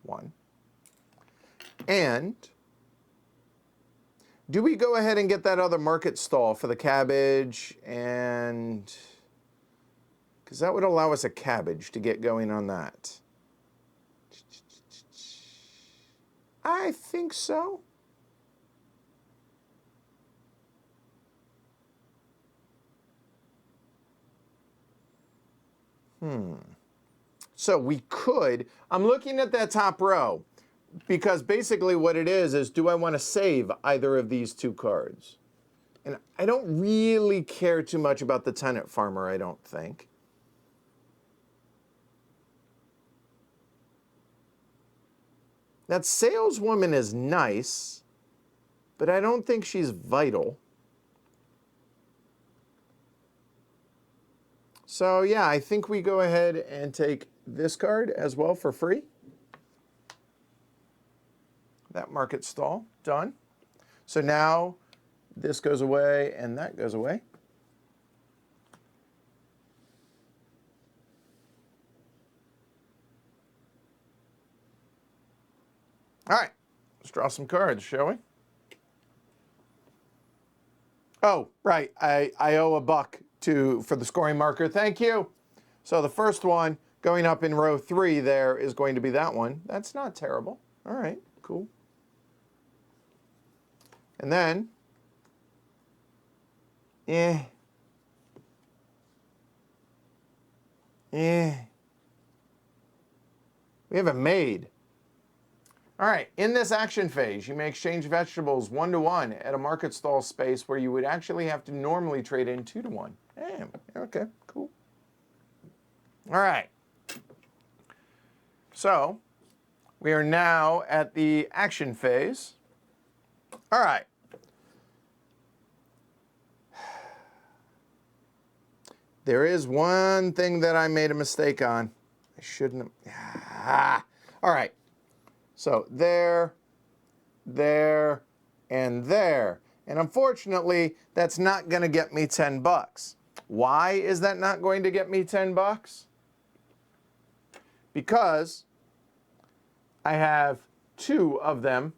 1. And do we go ahead and get that other market stall for the cabbage? And because that would allow us a cabbage to get going on that. I think so. So we could, I'm looking at that top row, because basically what it is do I want to save either of these 2 cards? And I don't really care too much about the tenant farmer, I don't think. That saleswoman is nice, but I don't think she's vital. So yeah, I think we go ahead and take this card as well for free. That market stall, done. So now this goes away and that goes away. All right, let's draw some cards, shall we? Oh, right, I owe $1 for the scoring marker. Thank you. So the first one going up in row 3 there is going to be that one. That's not terrible. All right, cool. And then, we have a maid. All right, in this action phase, you may exchange vegetables 1-to-1 at a market stall space where you would actually have to normally trade in 2-to-1. Okay, cool. All right. So, we are now at the action phase. All right. There is one thing that I made a mistake on. I shouldn't have. All right. So there, there, and there. And unfortunately, that's not going to get me $10. Why is that not going to get me $10? Because I have 2 of them,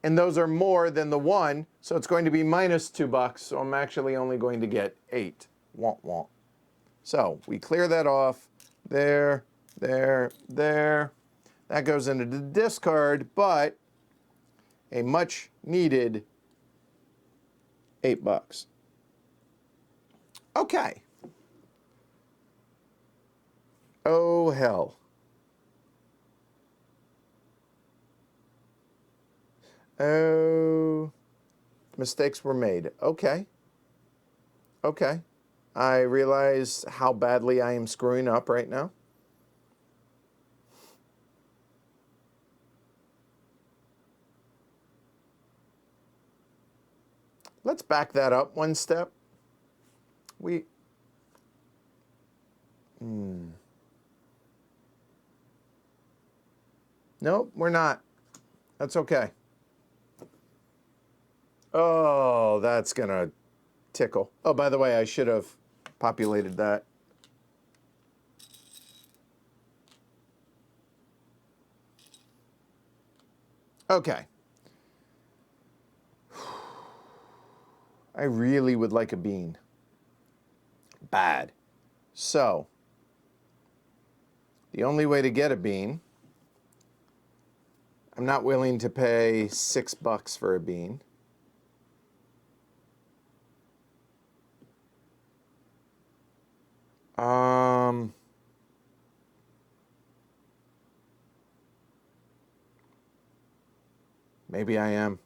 and those are more than the 1, so it's going to be minus $2, so I'm actually only going to get 8. Womp womp. So we clear that off. There, there, there. That goes into the discard, but a much needed $8. Okay. Oh, hell. Oh, mistakes were made. Okay. Okay. I realize how badly I am screwing up right now. Let's back that up one step. Nope, we're not. That's okay. Oh, that's gonna tickle. Oh, by the way, I should have populated that. Okay. I really would like a bean. Bad. So, the only way to get a bean, I'm not willing to pay $6 for a bean. Maybe I am.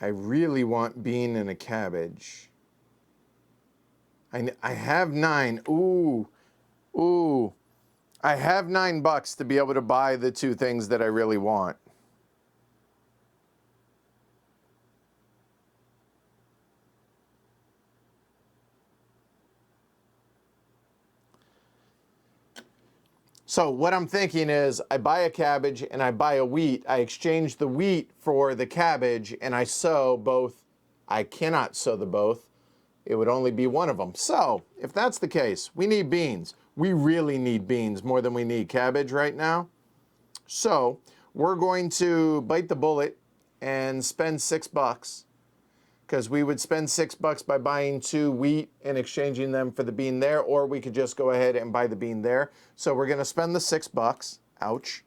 I really want bean and a cabbage. I have 9. Ooh. I have $9 to be able to buy the 2 things that I really want. So what I'm thinking is I buy a cabbage and I buy a wheat. I exchange the wheat for the cabbage and I sow both. I cannot sow the both. It would only be one of them. So if that's the case, we need beans. We really need beans more than we need cabbage right now. So we're going to bite the bullet and spend $6. Because we would spend $6 by buying 2 wheat and exchanging them for the bean there, or we could just go ahead and buy the bean there. So we're going to spend the $6. Ouch.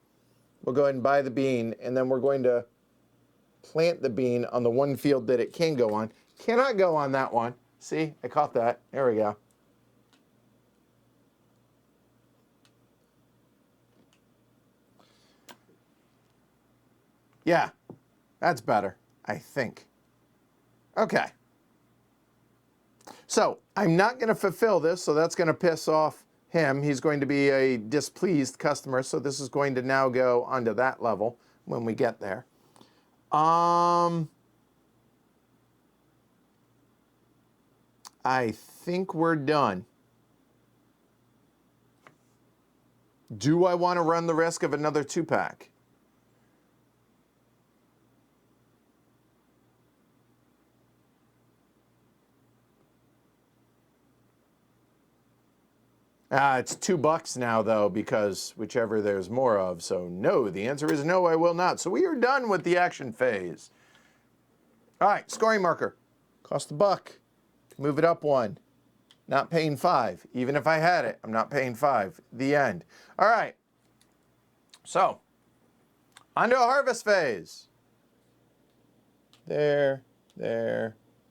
We'll go ahead and buy the bean, and then we're going to plant the bean on the one field that it can go on. Cannot go on that one. See, I caught that. There we go. Yeah, that's better, I think. Okay. So I'm not going to fulfill this, so that's going to piss off him. He's going to be a displeased customer, so this is going to now go onto that level when we get there. I think we're done. Do I want to run the risk of another 2-pack? It's $2 now, though, because whichever there's more of. So no, the answer is no, I will not. So we are done with the action phase. All right, scoring marker. Cost $1. Move it up 1. Not paying 5. Even if I had it, I'm not paying 5. The end. All right. So, on to a harvest phase. There,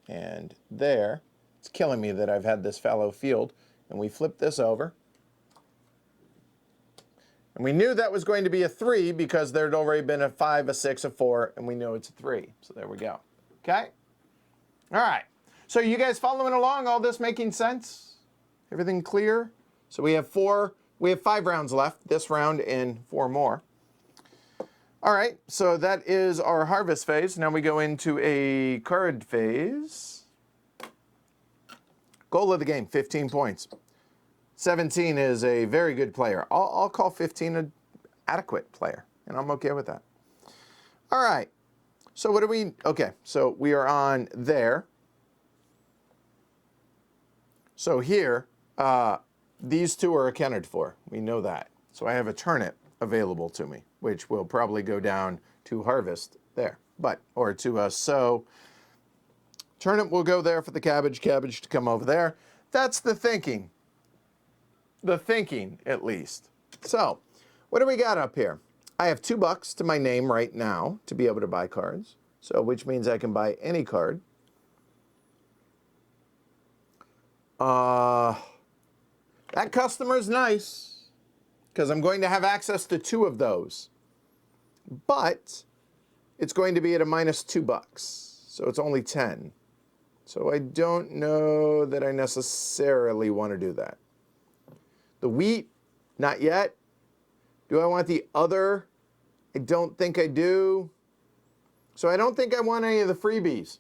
and there. It's killing me that I've had this fallow field. And we flip this over. And we knew that was going to be a 3 because there had already been a 5, a 6, a 4, and we know it's a 3. So there we go. Okay? All right. So you guys following along? All this making sense? Everything clear? So we have 5 rounds left, this round and 4 more. All right, so that is our harvest phase. Now we go into a card phase. Goal of the game, 15 points. 17 is a very good player. I'll call 15 an adequate player, and I'm okay with that. All right, so what do we, okay, so we are on there. So here, these 2 are accounted for. We know that. So I have a turnip available to me, which will probably go down to harvest there, or to sow. Turnip will go there for the cabbage to come over there. That's the thinking. The thinking, at least. So, what do we got up here? I have $2 to my name right now to be able to buy cards. So, which means I can buy any card. That customer's nice, because I'm going to have access to 2 of those. But it's going to be at a minus $2. So it's only 10. So I don't know that I necessarily want to do that. The wheat, not yet. Do I want the other? I don't think I do. So I don't think I want any of the freebies.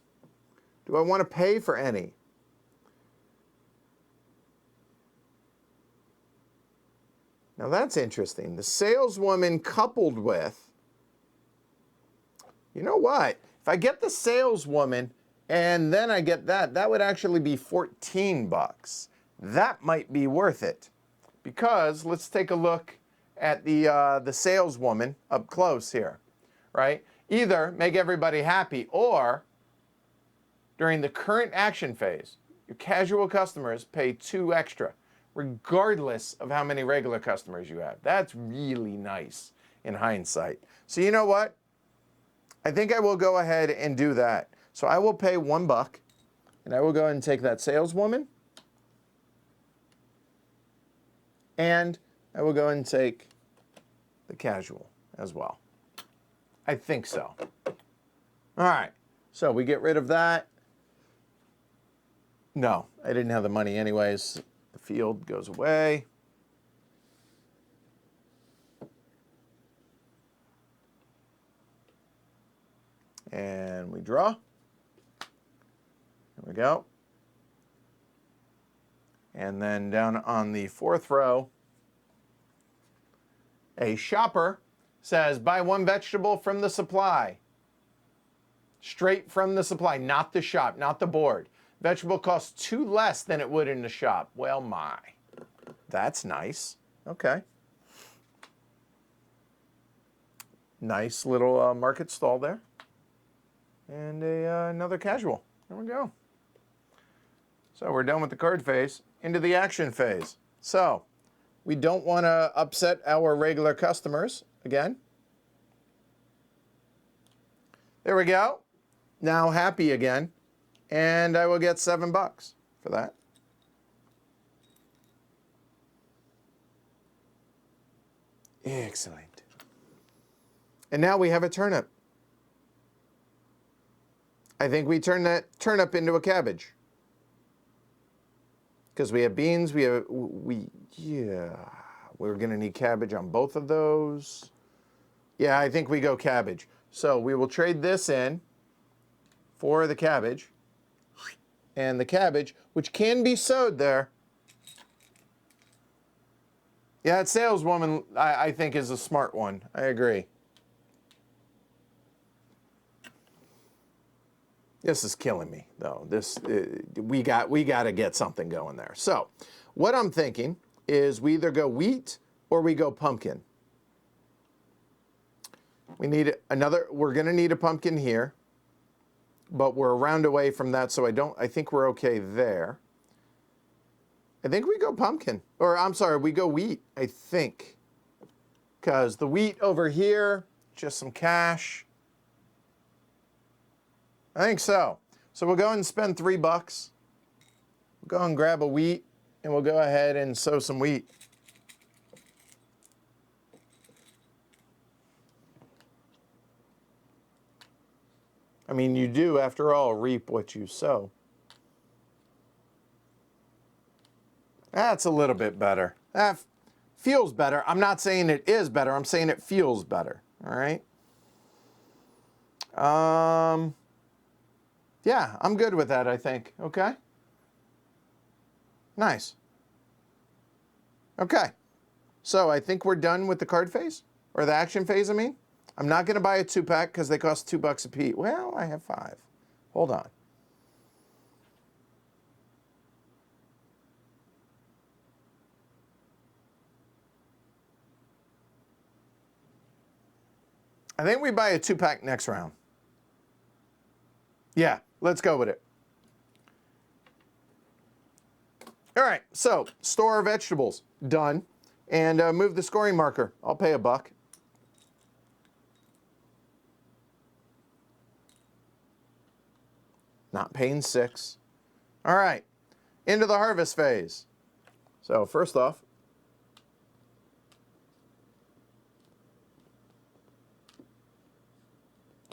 Do I want to pay for any? Now that's interesting. The saleswoman coupled with, you know what? If I get the saleswoman and then I get that, that would actually be $14. That might be worth it. Because let's take a look at the saleswoman up close here, right? Either make everybody happy, or during the current action phase, your casual customers pay 2 extra, regardless of how many regular customers you have. That's really nice in hindsight. So you know what? I think I will go ahead and do that. So I will pay $1, and I will go ahead and take that saleswoman. And I will go and take the casual as well. I think so. All right, so we get rid of that. No, I didn't have the money anyways. The field goes away. And we draw. There we go. And then down on the 4th row, a shopper says, buy 1 vegetable from the supply. Straight from the supply, not the shop, not the board. Vegetable costs 2 less than it would in the shop. Well, my. That's nice. Okay. Nice little market stall there. And another casual. There we go. So we're done with the card phase. Into the action phase. So, we don't want to upset our regular customers again. There we go. Now happy again. And I will get $7 for that. Excellent. And now we have a turnip. I think we turn that turnip into a cabbage. Because we have beans, we're gonna need cabbage on both of those. Yeah, I think we go cabbage. So we will trade this in for the cabbage. and the cabbage, which can be sowed there. Yeah, that saleswoman, I think, is a smart one. I agree. This is killing me, though. We got to get something going there. So, what I'm thinking is we either go wheat or we go pumpkin. We need another. We're going to need a pumpkin here, but we're a round away from that, so I think we're okay there. I think we go pumpkin, or I'm sorry, we go wheat. I think, because the wheat over here, just some cash. I think so. So we'll go and spend $3. We'll go and grab a wheat, and we'll go ahead and sow some wheat. I mean, you do, after all, reap what you sow. That's a little bit better. That feels better. I'm not saying it is better. I'm saying it feels better. All right. Yeah, I'm good with that, I think. Okay. Nice. Okay. So I think we're done with the card phase, or the action phase, I mean. I'm not going to buy a 2-pack because they cost $2 a piece. Well, I have 5. Hold on. I think we buy a 2-pack next round. Yeah, let's go with it. All right, so store our vegetables. Done. And move the scoring marker. I'll pay $1. Not paying 6. All right, into the harvest phase. So first off,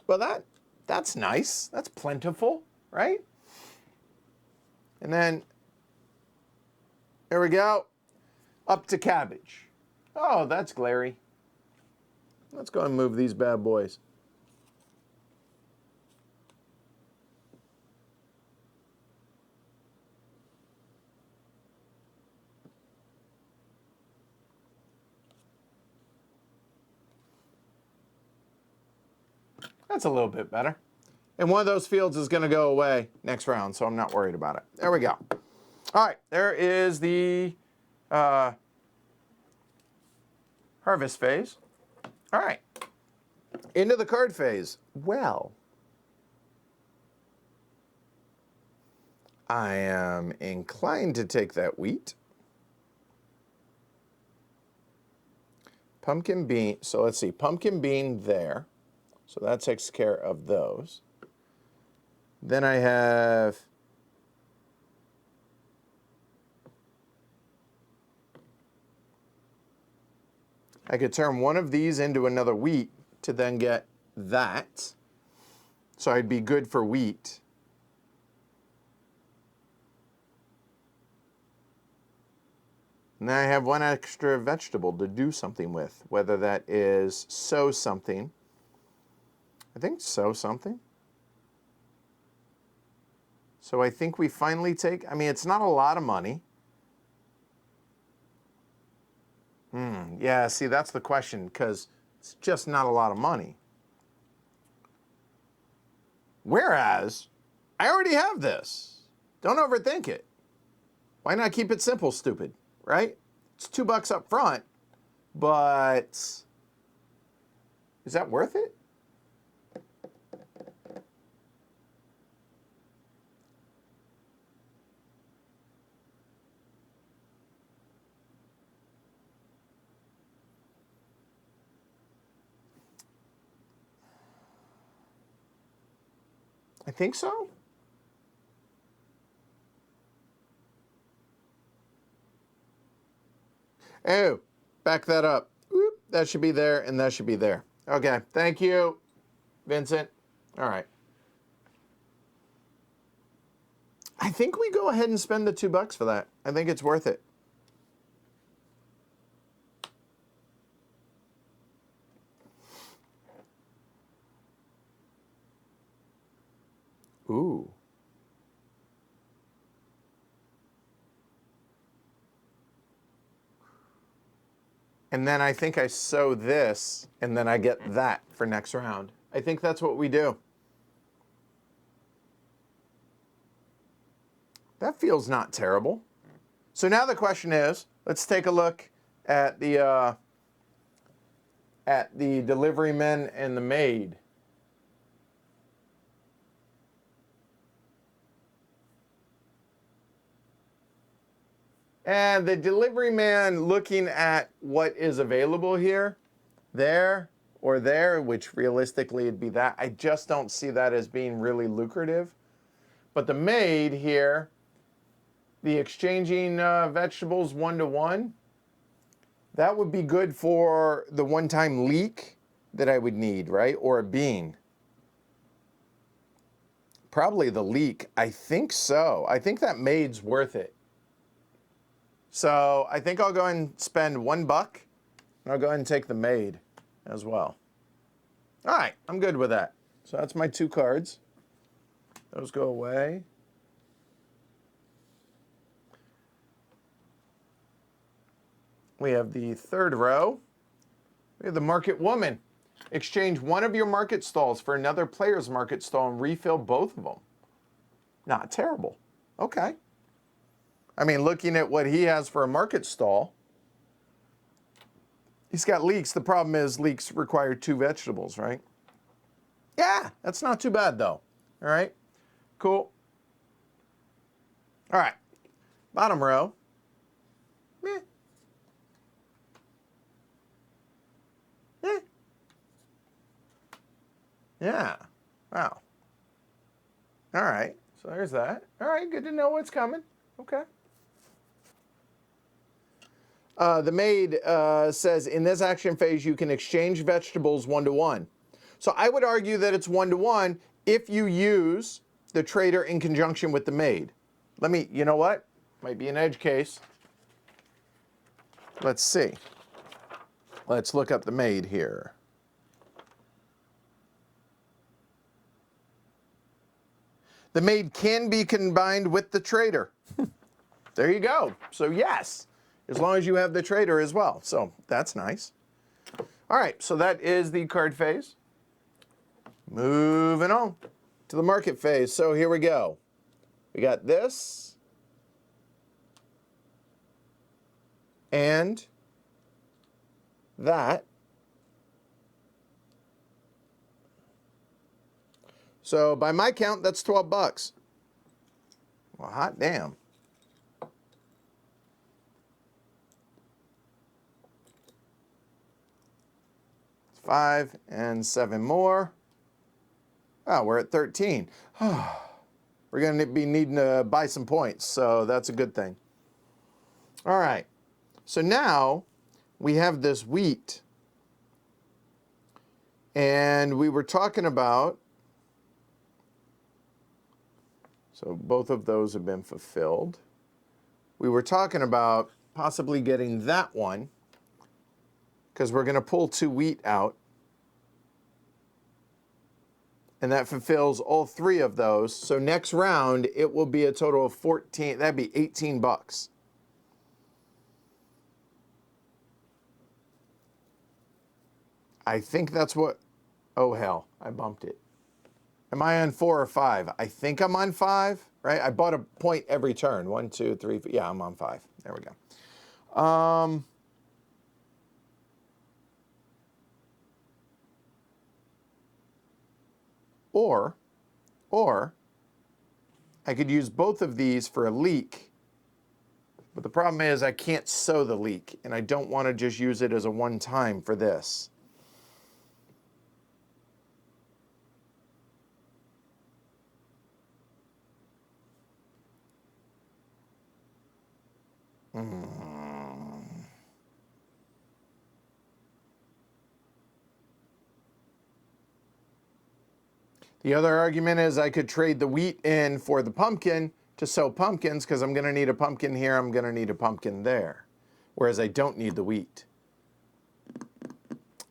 well, that's nice. That's plentiful, right? And then, there we go. Up to cabbage. Oh, that's glary. Let's go and move these bad boys. That's a little bit better. And one of those fields is going to go away next round, so I'm not worried about it. There we go. All right, there is the harvest phase. All right, into the card phase. Well, I am inclined to take that wheat. Pumpkin bean, so let's see, pumpkin bean there. So that takes care of those. Then I have I could turn one of these into another wheat to then get that. So I'd be good for wheat. And then I have one extra vegetable to do something with, whether that is sow something. I think sow something. So I think we finally take, I mean, it's not a lot of money. Yeah, see, that's the question, because it's just not a lot of money. Whereas, I already have this. Don't overthink it. Why not keep it simple, stupid, right? It's $2 up front, but is that worth it? I think so. Oh, back that up. Oop, that should be there, and that should be there. Okay, thank you, Vincent. All right. I think we go ahead and spend the $2 for that. I think it's worth it. Ooh. And then I think I sow this, and then I get that for next round. I think that's what we do. That feels not terrible. So now the question is, let's take a look at the delivery men and the maid. And the delivery man, looking at what is available here, there or there, which realistically it'd be that. I just don't see that as being really lucrative. But the maid here, the exchanging vegetables 1-to-1, that would be good for the one-time leek that I would need, right? Or a bean. Probably the leek. I think so. I think that maid's worth it. So I think I'll go and spend $1, and I'll go ahead and take the maid as well. All right, I'm good with that. So that's my 2 cards. Those go away. We have the 3rd row. We have the market woman. Exchange one of your market stalls for another player's market stall and refill both of them. Not terrible. Okay. I mean, looking at what he has for a market stall, he's got leeks. The problem is leeks require 2 vegetables, right? Yeah, that's not too bad, though. All right, cool. All right, bottom row. Meh. Eh. Yeah, wow. All right, so there's that. All right, good to know what's coming. Okay. The maid says, in this action phase, you can exchange vegetables 1-to-1. So I would argue that it's 1-to-1 if you use the trader in conjunction with the maid. You know what? Might be an edge case. Let's see. Let's look up the maid here. The maid can be combined with the trader. There you go. So yes, as long as you have the trader as well. So that's nice. All right, so that is the card phase. Moving on to the market phase. So here we go. We got this. And that. So by my count, that's $12. Well, hot damn. It's 5 and 7 more. Oh, we're at 13. We're going to be needing to buy some points, so that's a good thing. All right. So now we have this wheat. And we were talking about, so both of those have been fulfilled. We were talking about possibly getting that one because we're going to pull 2 wheat out. And that fulfills all 3 of those. So next round, it will be a total of 14. That'd be $18. I think that's what, oh hell, I bumped it. Am I on 4 or 5? I think I'm on 5, right? I bought a point every turn. 1, 2, 3, 4. Yeah, I'm on 5. There we go. Or I could use both of these for a leek, but the problem is I can't sow the leek, and I don't want to just use it as a one-time for this. The other argument is I could trade the wheat in for the pumpkin to sow pumpkins because I'm going to need a pumpkin here, I'm going to need a pumpkin there, whereas I don't need the wheat.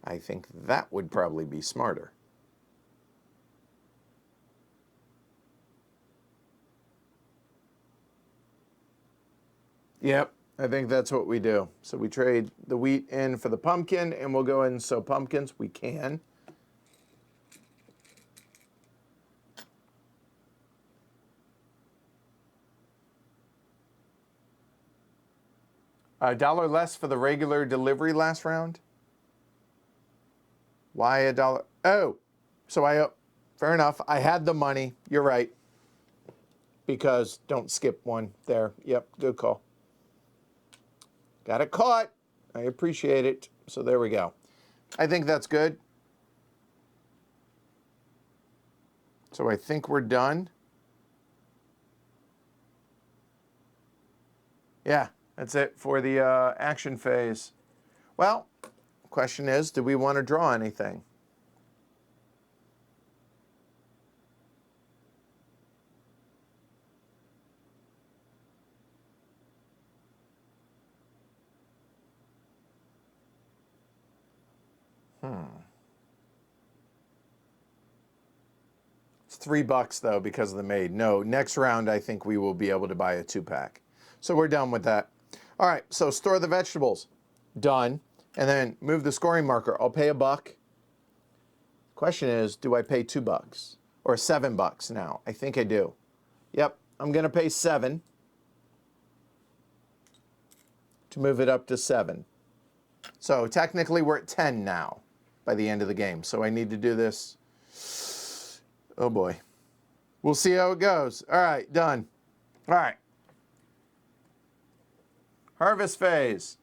I think that would probably be smarter. Yep, I think that's what we do. So we trade the wheat in for the pumpkin, and we'll go ahead and sow pumpkins. We can. $1 less for the regular delivery last round. Why $1? Oh, so fair enough. I had the money. You're right. Because don't skip one there. Yep, good call. Got it caught. I appreciate it. So there we go. I think that's good. So I think we're done. Yeah, that's it for the action phase. Well, the question is, do we want to draw anything? It's $3 though because of the maid. No, next round I think we will be able to buy a 2-pack. So we're done with that. All right, so store the vegetables. Done. And then move the scoring marker. I'll pay $1. Question is, do I pay $2 or $7 now? I think I do. Yep, I'm gonna pay 7 to move it up to 7. So technically we're at 10 now by the end of the game. So I need to do this. Oh boy. We'll see how it goes. All right, done. All right. Harvest phase.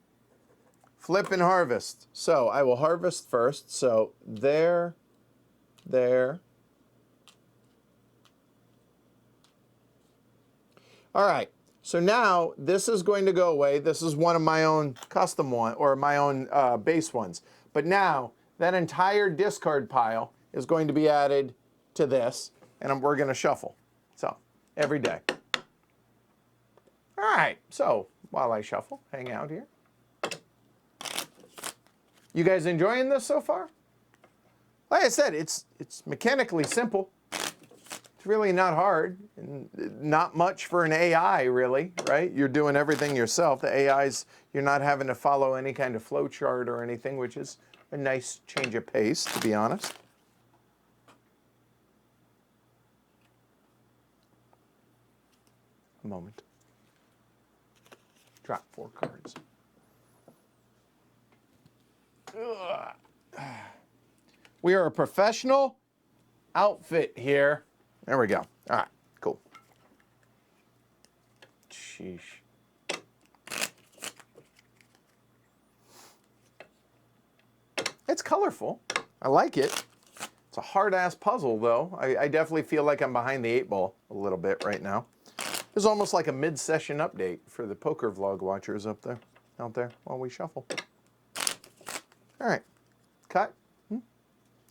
Flip and harvest. So I will harvest first. So there. All right. So now this is going to go away. This is one of my own custom one or my own base ones. But now that entire discard pile is going to be added to this, and we're going to shuffle. So every day. All right. So while I shuffle, hang out here. You guys enjoying this so far? Like I said, it's mechanically simple. It's really not hard, and not much for an AI, really, right? You're doing everything yourself. The AI's, you're not having to follow any kind of flow chart or anything, which is a nice change of pace, to be honest. A moment. Drop 4 cards. Ugh. We are a professional outfit here. There we go. All right, cool. Sheesh. It's colorful. I like it. It's a hard-ass puzzle, though. I definitely feel like I'm behind the 8-ball a little bit right now. It's almost like a mid-session update for the poker vlog watchers out there while we shuffle. All right, cut.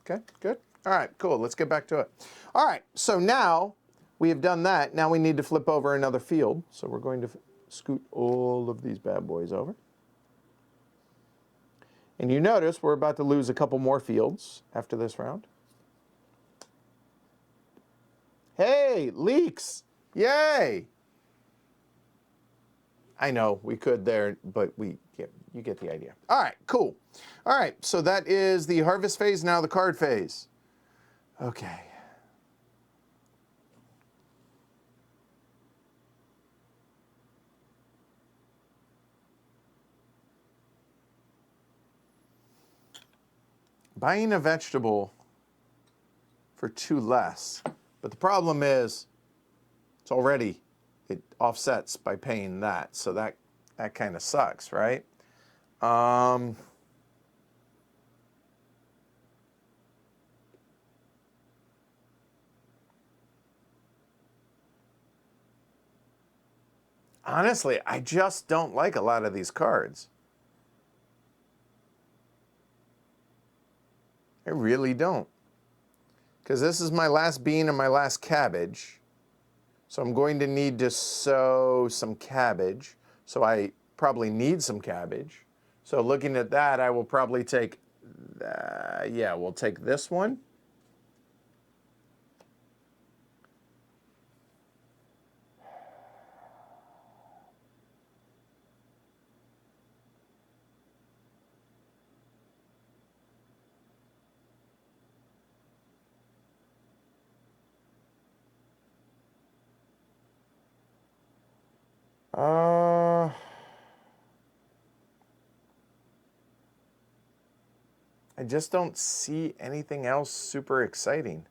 Okay, good. All right, cool. Let's get back to it. All right, so now we have done that. Now we need to flip over another field. So we're going to scoot all of these bad boys over. And you notice we're about to lose a couple more fields after this round. Hey, leaks. Yay. I know we could there, but you get the idea. All right, cool. All right, so that is the harvest phase, now the card phase. Okay. Buying a vegetable for 2 less, but the problem is it offsets by paying that, so that kind of sucks, right? Honestly, I just don't like a lot of these cards. I really don't. Because this is my last bean and my last cabbage. So I'm going to need to sow some cabbage. So I probably need some cabbage. So looking at that, I will probably take, we'll take this one. I just don't see anything else super exciting.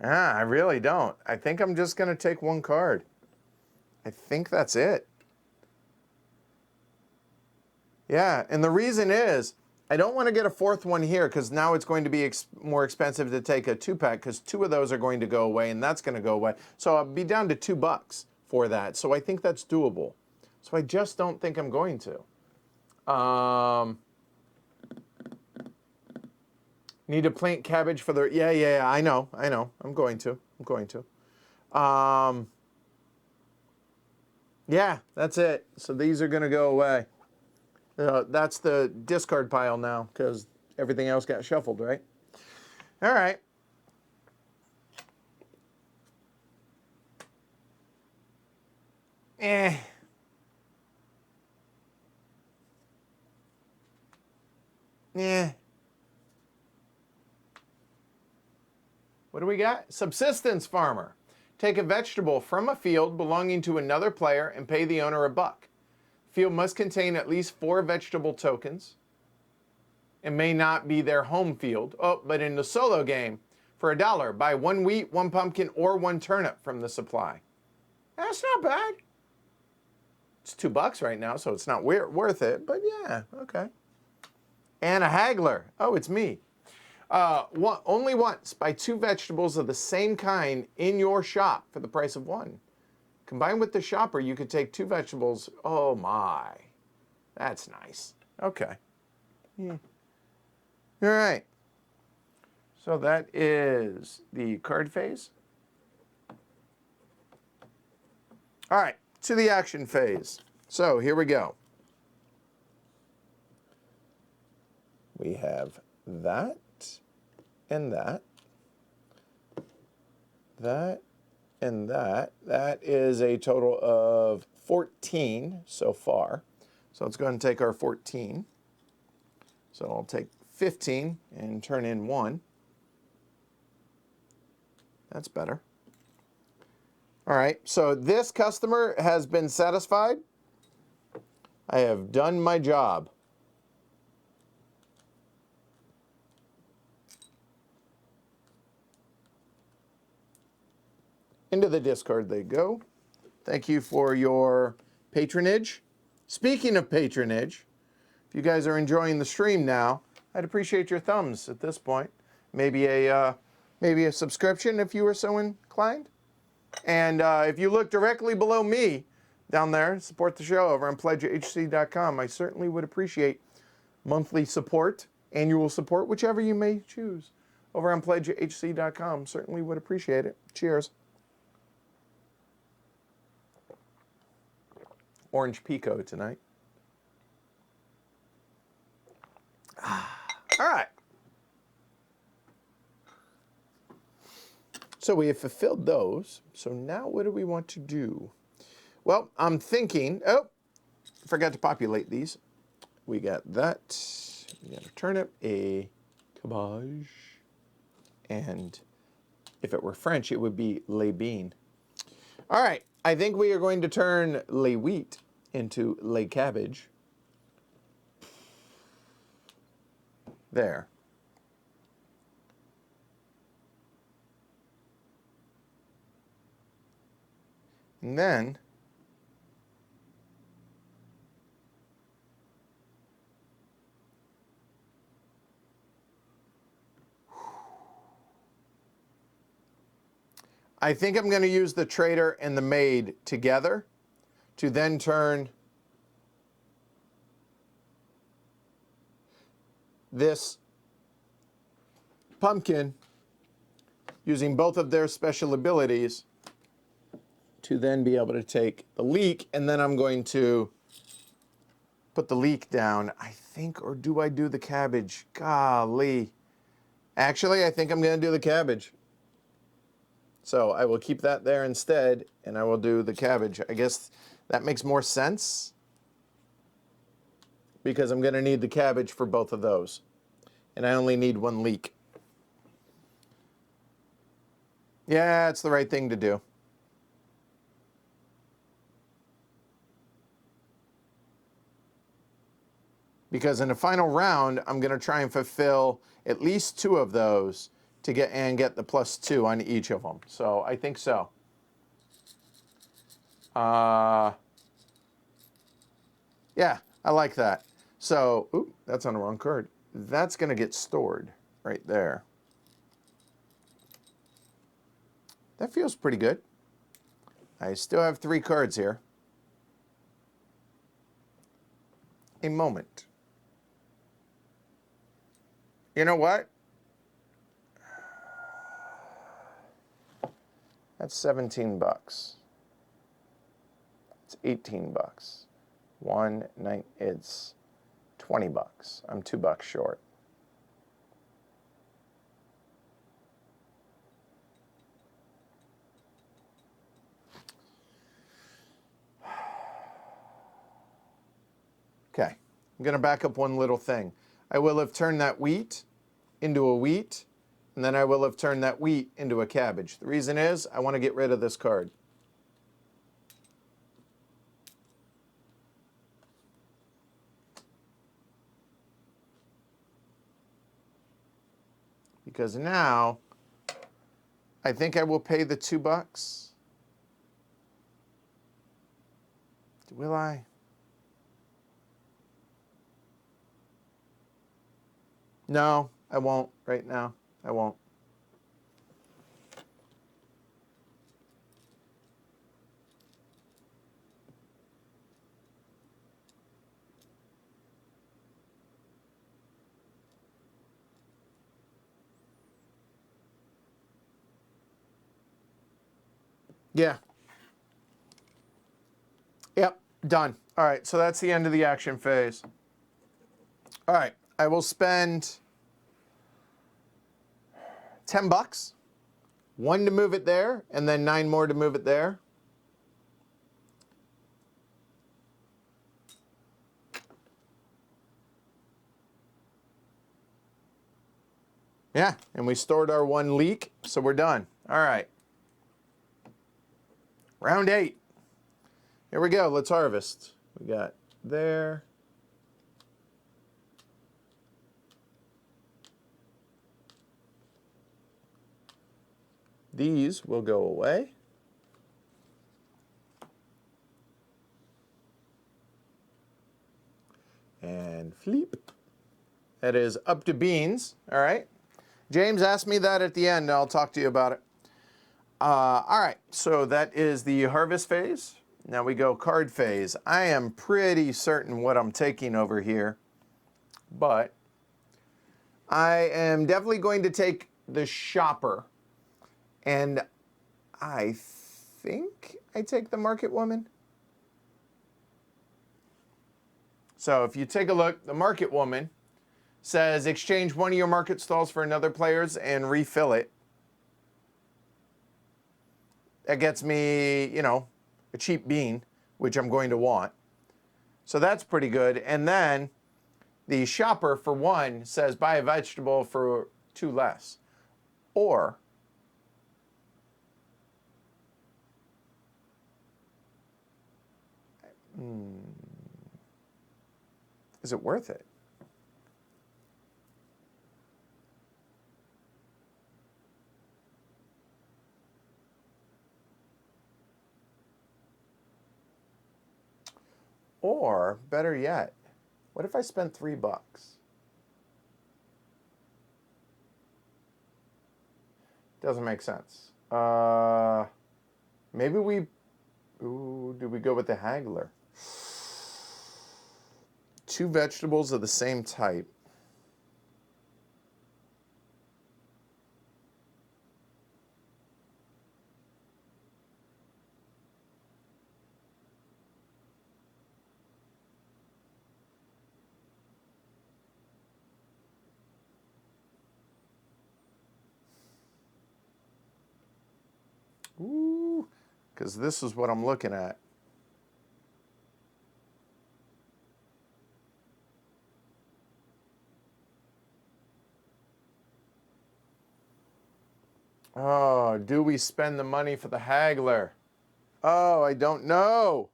I really don't. I think I'm just going to take one card. I think that's it. Yeah, and the reason is I don't want to get a fourth one here because now it's going to be more expensive to take a 2-pack because 2 of those are going to go away and that's going to go away. So I'll be down to $2 for that. So I think that's doable. So I just don't think I'm going to. Need to plant cabbage for the... Yeah, I know. I'm going to. Yeah, that's it. So these are going to go away. That's the discard pile now because everything else got shuffled, right? All right. What do we got? Subsistence farmer. Take a vegetable from a field belonging to another player and pay the owner $1. Field must contain at least 4 vegetable tokens and may not be their home field. Oh, but in the solo game, for $1, buy 1 wheat, 1 pumpkin, or 1 turnip from the supply. That's not bad. It's $2 right now, so it's not worth it, but yeah, okay. And a haggler. Oh, it's me. Only once, buy 2 vegetables of the same kind in your shop for the price of 1. Combined with the shopper, you could take 2 vegetables. Oh my, that's nice. Okay. Yeah. All right. So that is the card phase. All right, to the action phase. So here we go. We have that and that, that and that. That is a total of 14 so far. So let's go ahead and take our 14. So I'll take 15 and turn in 1. That's better. All right, so this customer has been satisfied. I have done my job. Into the discard they go. Thank you for your patronage. Speaking of patronage, if you guys are enjoying the stream now, I'd appreciate your thumbs at this point. Maybe a subscription if you were so inclined. And if you look directly below me down there, support the show over on pledgehc.com. I certainly would appreciate monthly support, annual support, whichever you may choose. Over on pledgehc.com, certainly would appreciate it. Cheers. Orange Pico tonight. All right. So we have fulfilled those. So now what do we want to do? Well, I'm thinking, forgot to populate these. We got that. We got a turnip, a cabbage, and if it were French, it would be les beans. All right, I think we are going to turn les wheat into les cabbage. There. And then I think I'm going to use the trader and the maid together to then turn this pumpkin using both of their special abilities to then be able to take the leek, and then I'm going to put the leek down, I think, or do I do the cabbage? Golly. Actually, I think I'm going to do the cabbage. So I will keep that there instead, and I will do the cabbage. I guess that makes more sense because I'm going to need the cabbage for both of those. And I only need 1 leek. Yeah, it's the right thing to do. Because in the final round, I'm going to try and fulfill at least 2 of those to get the +2 on each of them. So I think so. Yeah, I like that. So, ooh, that's on the wrong card. That's going to get stored right there. That feels pretty good. I still have 3 cards here. A moment. You know what? That's 17 bucks. It's 18 bucks. It's 20 bucks. I'm 2 bucks short. Okay, I'm going to back up one little thing. I will have turned that wheat into a wheat, and then I will have turned that wheat into a cabbage. The reason is I want to get rid of this card. Because now I think I will pay the 2 bucks. Will I? No, I won't right now. I won't. Yeah. Yep, done. All right, so that's the end of the action phase. All right, I will spend 10 bucks, 1 to move it there, and then 9 more to move it there. Yeah, and we stored our 1 leek, so we're done. All right. Round 8. Here we go, let's harvest. We got there. These will go away. And flip. That is up to beans, all right? James asked me that at the end, and I'll talk to you about it. All right, so that is the harvest phase. Now we go card phase. I am pretty certain what I'm taking over here, but I am definitely going to take the shopper, and I think I take the market woman. So if you take a look, the market woman says exchange 1 of your market stalls for another player's and refill it. That gets me, you know, a cheap bean, which I'm going to want. So that's pretty good. And then the shopper for 1 says buy a vegetable for 2 less. Or is it worth it? Or, better yet, what if I spent 3 bucks? Doesn't make sense. Maybe we... Ooh, do we go with the haggler? 2 vegetables of the same type. Ooh, because this is what I'm looking at. Oh, do we spend the money for the haggler? Oh, I don't know.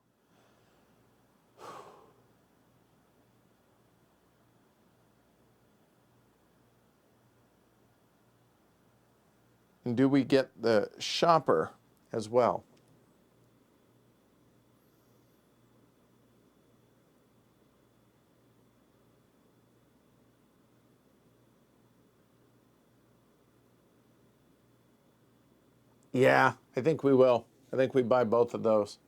And do we get the shopper as well? Yeah, I think we will. I think we buy both of those.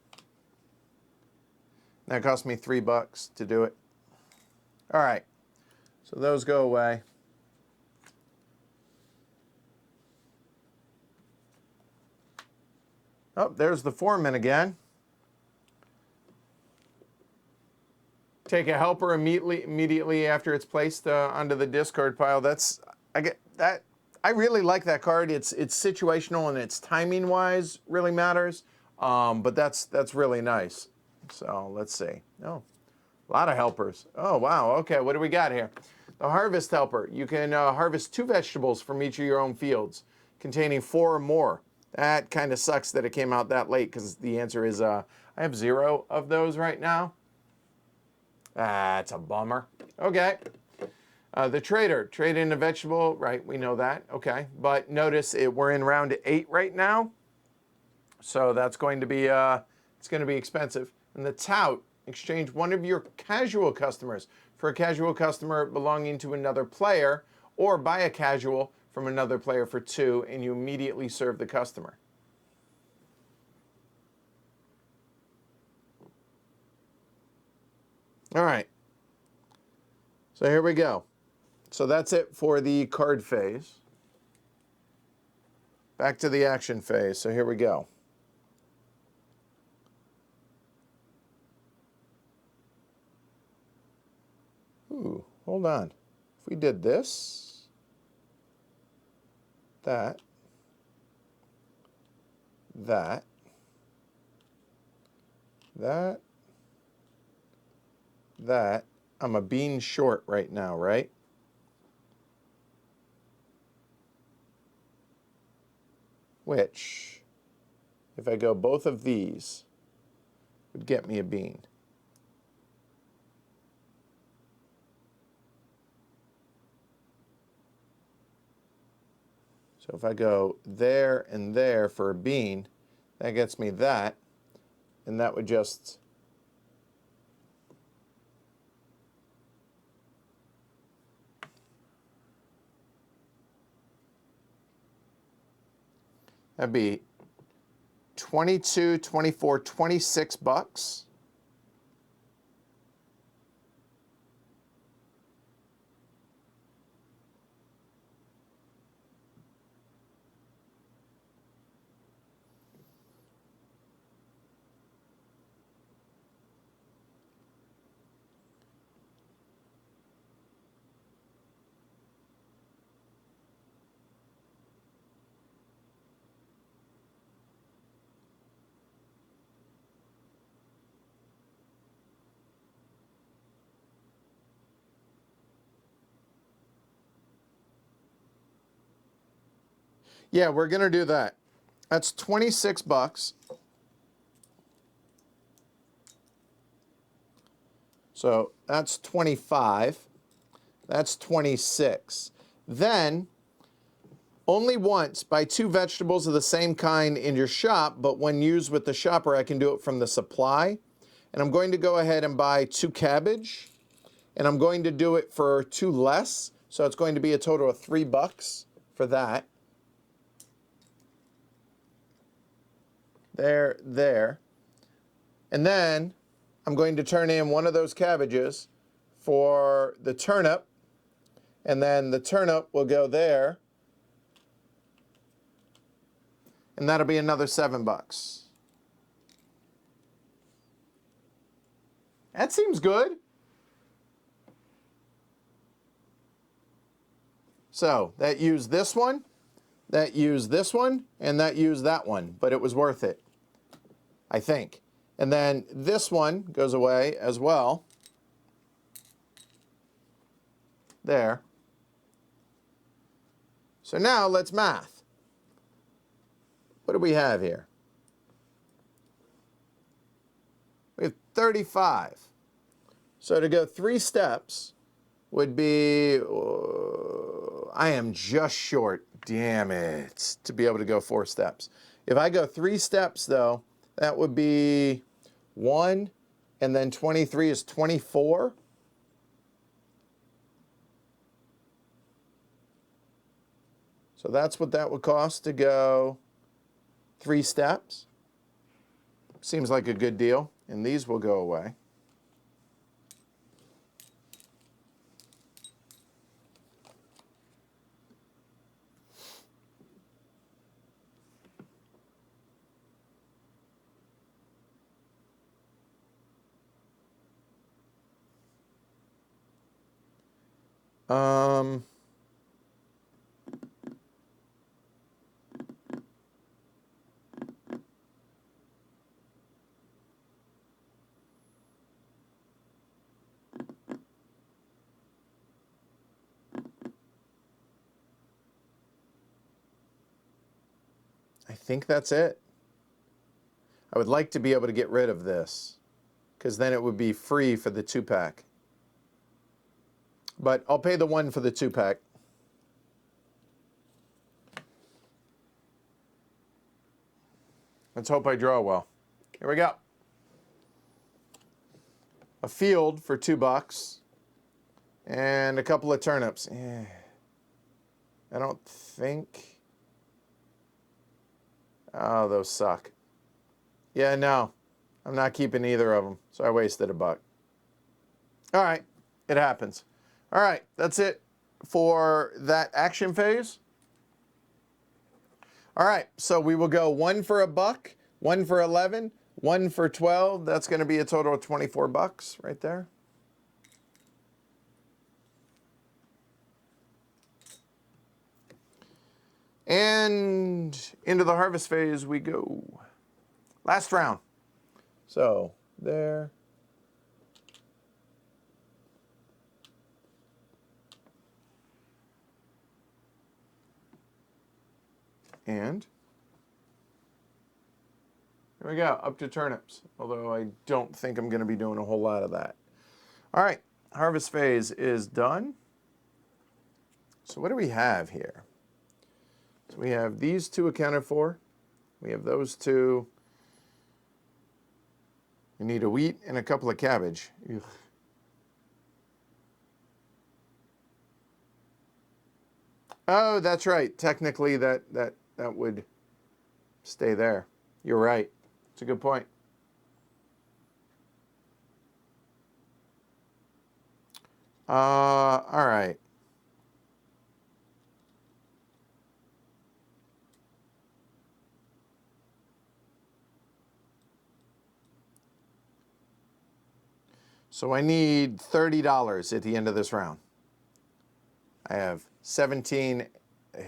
That cost me $3 to do it. All right, so those go away. Oh, there's the foreman again. Take a helper immediately after it's placed onto the discard pile. I get that. I really like that card. It's situational and its timing wise really matters. But that's really nice. So let's see. Oh, a lot of helpers. Oh wow. Okay, what do we got here? The harvest helper. You can harvest 2 vegetables from each of your own fields, containing 4 or more. That kind of sucks that it came out that late, because the answer is I have 0 of those right now. That's a bummer. Okay. The trader, trade in a vegetable, right? We know that. Okay. But notice we're in round 8 right now. So that's going to be, it's going to be expensive. And the tout, exchange one of your casual customers for a casual customer belonging to another player, or buy a casual from another player for 2, and you immediately serve the customer. All right. So here we go. So that's it for the card phase. Back to the action phase. So here we go. Ooh, hold on. If we did this, that, that, that, I'm a bean short right now, right? Which, if I go both of these, would get me a bean. So if I go there and there for a bean, that gets me that, and that would just that'd be 22, 24, 26 bucks. Yeah, we're going to do that. That's 26 bucks. So that's 25. That's 26. Then, only once, buy 2 vegetables of the same kind in your shop, but when used with the shopper, I can do it from the supply. And I'm going to go ahead and buy 2 cabbage, and I'm going to do it for 2 less. So it's going to be a total of $3 for that. There. And then I'm going to turn in one of those cabbages for the turnip, and then the turnip will go there, and that'll be another $7. That seems good. So that used this one, that used this one, and that used that one, but it was worth it, I think. And then this one goes away as well. There. So now let's math. what do we have here? We have 35. So to go 3 steps would be, I am just short, damn it, to be able to go 4 steps. If I go 3 steps though, that would be 1, and then 23 is 24. So that's what that would cost to go 3 steps. Seems like a good deal, and these will go away. I think that's it. I would like to be able to get rid of this, because then it would be free for the 2-pack. But I'll pay the 1 for the 2-pack. Let's hope I draw well. Here we go. A field for $2 and a couple of turnips. I don't think. Oh, those suck. Yeah, no, I'm not keeping either of them, so I wasted $1. All right, it happens. All right, that's it for that action phase. All right, so we will go 1 for $1, 1 for 11, 1 for 12. That's going to be a total of $24 right there. And into the harvest phase we go. Last round. So there. And here we go, up to turnips. Although I don't think I'm going to be doing a whole lot of that. All right, harvest phase is done. So what do we have here? So we have these 2 accounted for. We have those 2. We need a wheat and a couple of cabbage. Ugh. Oh, that's right. Technically, that would stay there. You're right. It's a good point. All right. So I need $30 at the end of this round. I have 17. Ugh.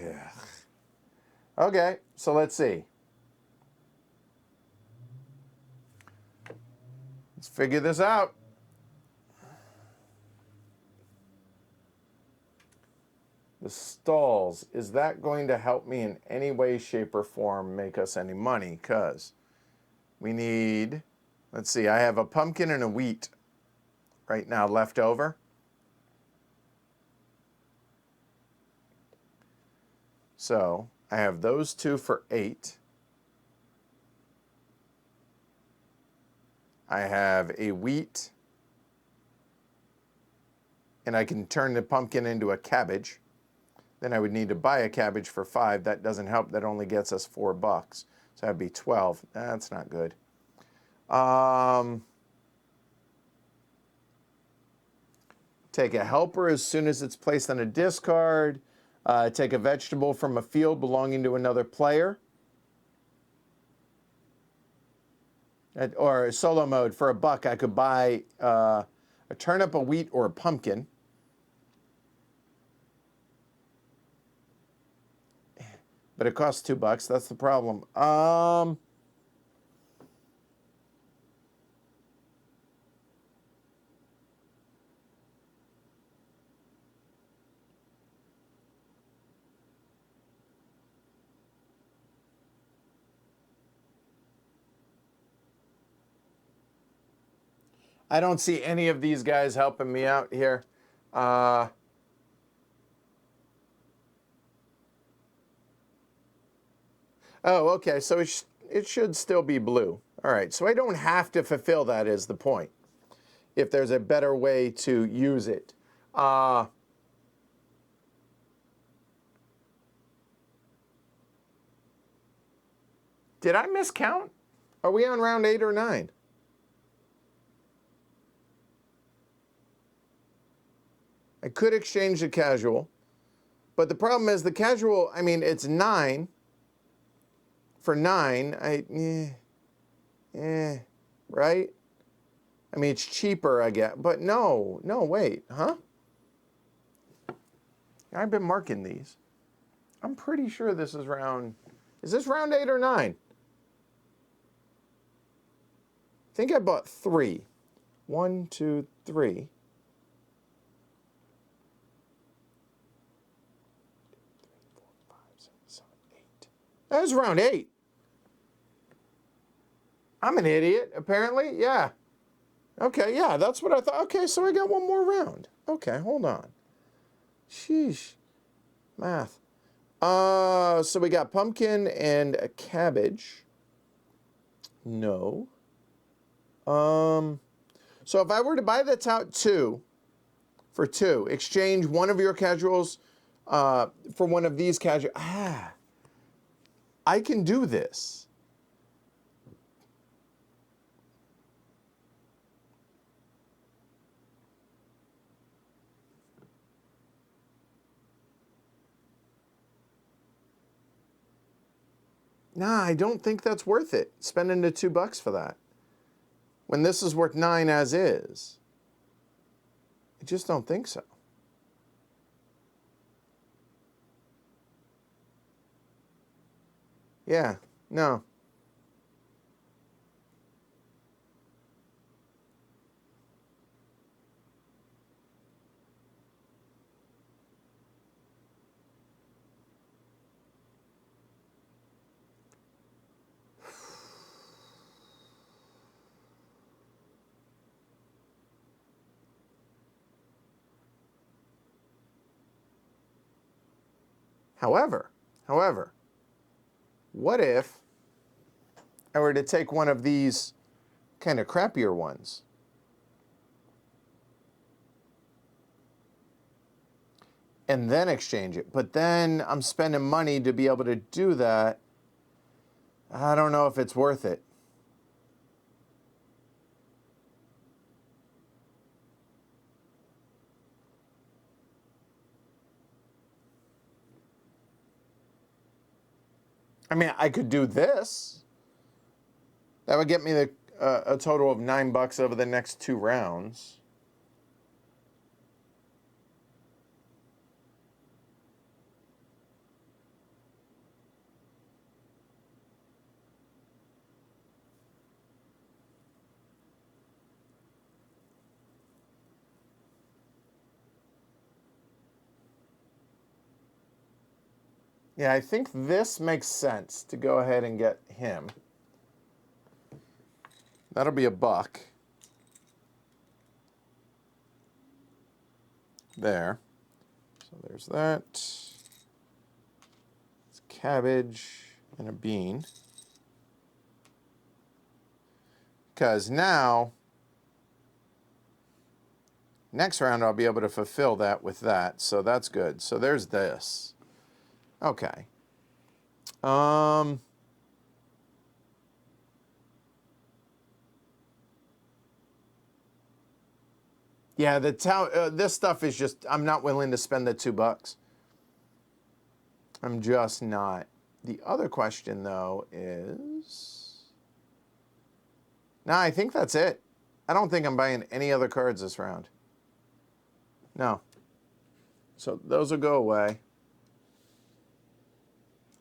Okay, so let's see. Let's figure this out. The stalls, is that going to help me in any way, shape, or form make us any money? Because we need, let's see, I have a pumpkin and a wheat right now left over. So I have those 2 for 8. I have a wheat, and I can turn the pumpkin into a cabbage. Then I would need to buy a cabbage for 5. That doesn't help. That only gets us $4. So that'd be 12. That's not good. Take a helper as soon as it's placed on a discard. Take a vegetable from a field belonging to another player. Or solo mode, for $1, I could buy a turnip, a wheat, or a pumpkin. But it costs $2. That's the problem. I don't see any of these guys helping me out here. Oh, okay, so it should still be blue. All right, so I don't have to fulfill that is the point. If there's a better way to use it. Did I miscount? Are we on round 8 or 9? I could exchange the casual, but the problem is the casual, I mean, it's 9 for 9. Right? I mean, it's cheaper, I get, but no, wait, huh? I've been marking these. I'm pretty sure this is this round 8 or 9? I think I bought 3. 1, 2, 3. That was round 8. I'm an idiot, apparently. Yeah. Okay, yeah, that's what I thought. Okay, so I got one more round. Okay, hold on. Sheesh. Math. So we got pumpkin and a cabbage. No. So if I were to buy the tout 2 for 2, exchange one of your casuals for one of these casuals. I can do this. Nah, I don't think that's worth it, spending the $2 for that. When this is worth 9 as is. I just don't think so. Yeah, no. However, what if I were to take one of these kind of crappier ones and then exchange it? But then I'm spending money to be able to do that. I don't know if it's worth it. I mean, I could do this. That would get me a total of $9 over the next 2 rounds. Yeah, I think this makes sense to go ahead and get him. That'll be $1. There. So there's that. It's cabbage and a bean. Because now, next round I'll be able to fulfill that with that. So that's good. So there's this. Okay. Yeah, this stuff is just, I'm not willing to spend the $2. I'm just not. The other question, though, is... Nah, I think that's it. I don't think I'm buying any other cards this round. No. So those will go away.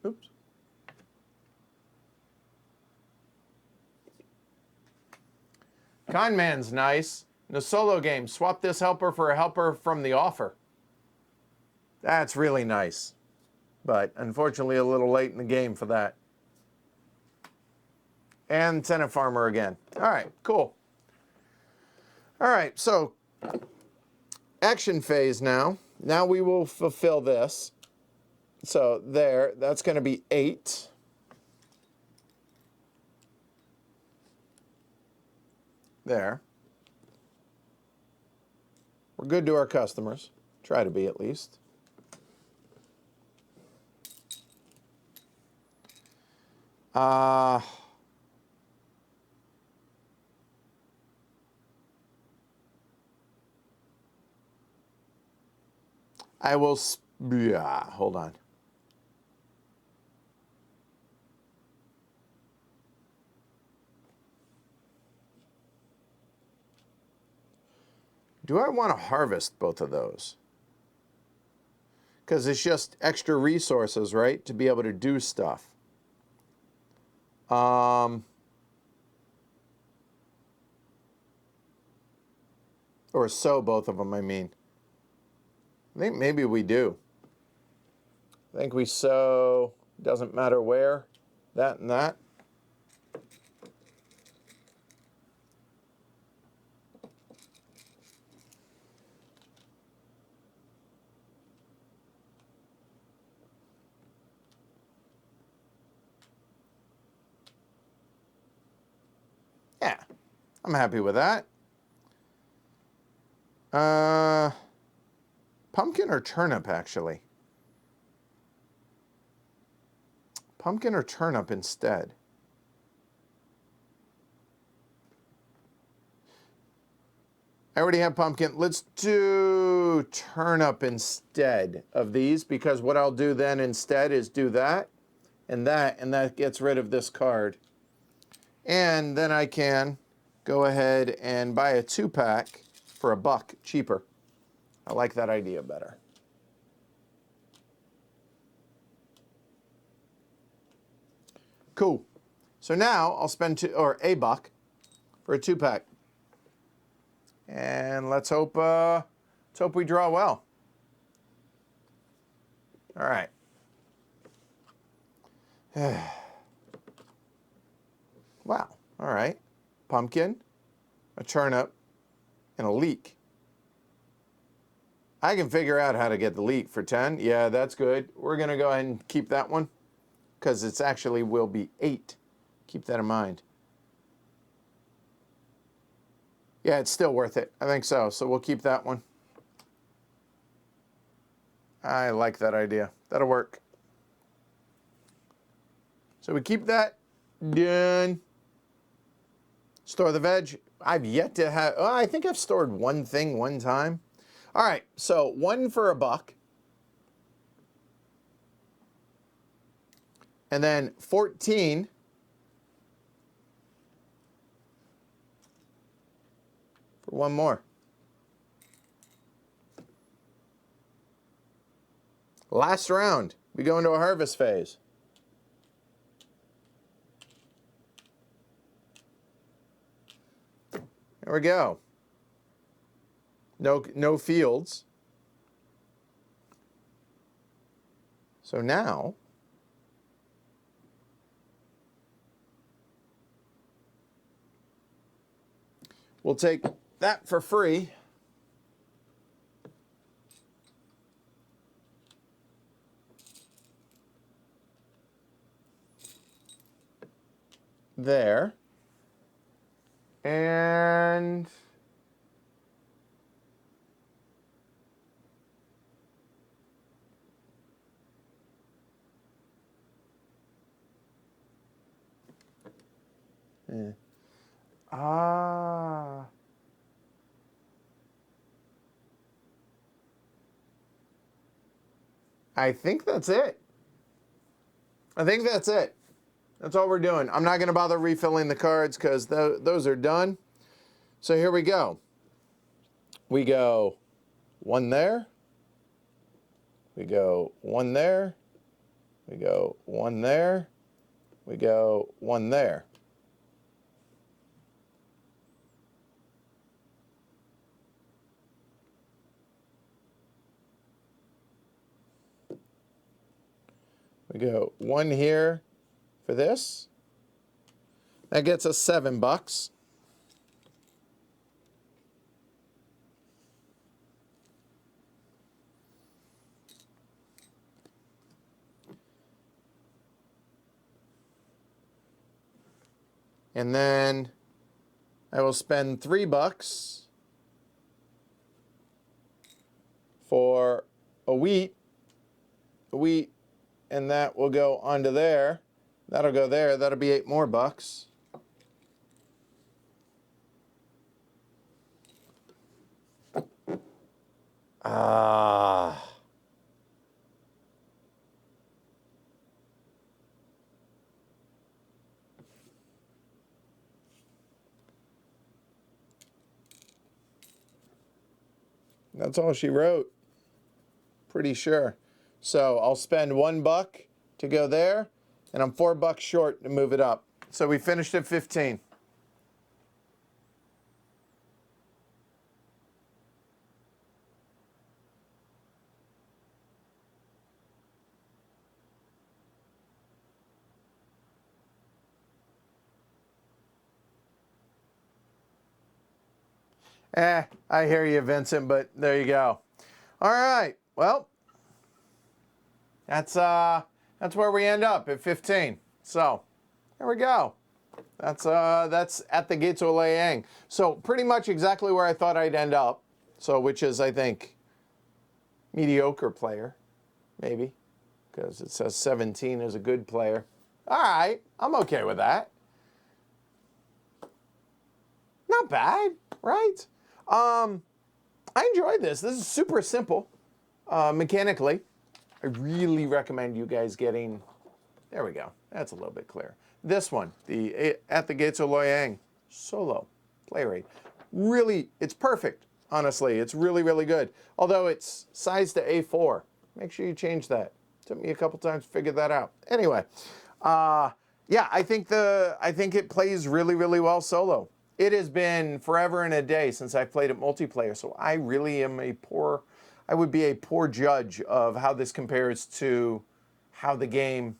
Oops. Con Man's nice. In a solo game, swap this helper for a helper from the offer. That's really nice. But unfortunately a little late in the game for that. And Tenant Farmer again. All right, cool. All right, so action phase now. Now we will fulfill this. So there, that's going to be 8. There. We're good to our customers. Try to be at least. I will, yeah, hold on. Do I want to harvest both of those? Because it's just extra resources, right, to be able to do stuff. Or sow both of them, I mean. I think maybe we do. I think we sow, doesn't matter where, that and that. Yeah, I'm happy with that. Pumpkin or turnip, actually? Pumpkin or turnip instead? I already have pumpkin. Let's do turnip instead of these, because what I'll do then instead is do that, and that gets rid of this card. And then I can go ahead and buy a 2-pack for $1 cheaper. I like that idea better. Cool. So now I'll spend $1 for a 2-pack. And let's hope we draw well. All right. Wow. All right. Pumpkin, a turnip, and a leek. I can figure out how to get the leek for 10. Yeah, that's good. We're going to go ahead and keep that one because it's actually will be 8. Keep that in mind. Yeah, it's still worth it. I think so. So we'll keep that one. I like that idea. That'll work. So we keep that. Done. Store the veg. I've yet to have, oh, I think I've stored one thing one time. All right, so 1 for $1. And then 14 for 1 more. Last round, we go into a harvest phase. There we go. No fields. So now we'll take that for free. There. And I think that's it. I think that's it. That's all we're doing. I'm not going to bother refilling the cards because those are done. So here we go. We go 1 there. We go 1 there. We go 1 there. We go 1 there. We go 1 here for this. That gets us $7. And then I will spend $3 for a wheat, and that will go onto there. That'll go there. That'll be $8 more. That's all she wrote. Pretty sure. So I'll spend $1 to go there, and I'm $4 short to move it up. So we finished at 15. I hear you, Vincent, but there you go. All right. Well, that's where we end up at 15. So there we go. That's at the gates of Loyang. So pretty much exactly where I thought I'd end up. So which is, I think, mediocre player, maybe, because it says 17 is a good player. All right, I'm okay with that. Not bad, right? I enjoyed this. This is super simple mechanically. I really recommend you guys getting, there we go. That's a little bit clearer. This one, the At the Gates of Loyang solo play rate. Really, it's perfect, honestly. It's really, really good. Although it's sized to A4. Make sure you change that. Took me a couple times to figure that out. Anyway, yeah, I think it plays really, really well solo. It has been forever and a day since I played it multiplayer, so I really am I would be a poor judge of how this compares to how the game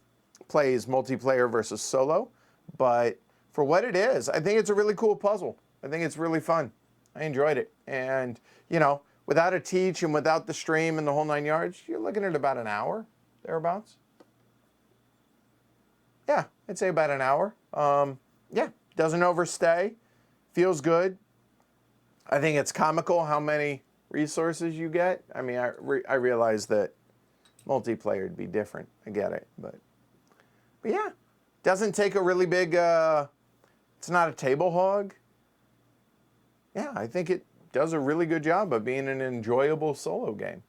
plays multiplayer versus solo. But for what it is, I think it's a really cool puzzle. I think it's really fun. I enjoyed it. And, you know, without a teach and without the stream and the whole 9 yards, you're looking at about an hour, thereabouts. Yeah, I'd say about an hour. Yeah, doesn't overstay. Feels good. I think it's comical how many resources you get. I mean, I realize that multiplayer would be different. I get it, but yeah, doesn't take a really big. It's not a table hog. Yeah, I think it does a really good job of being an enjoyable solo game.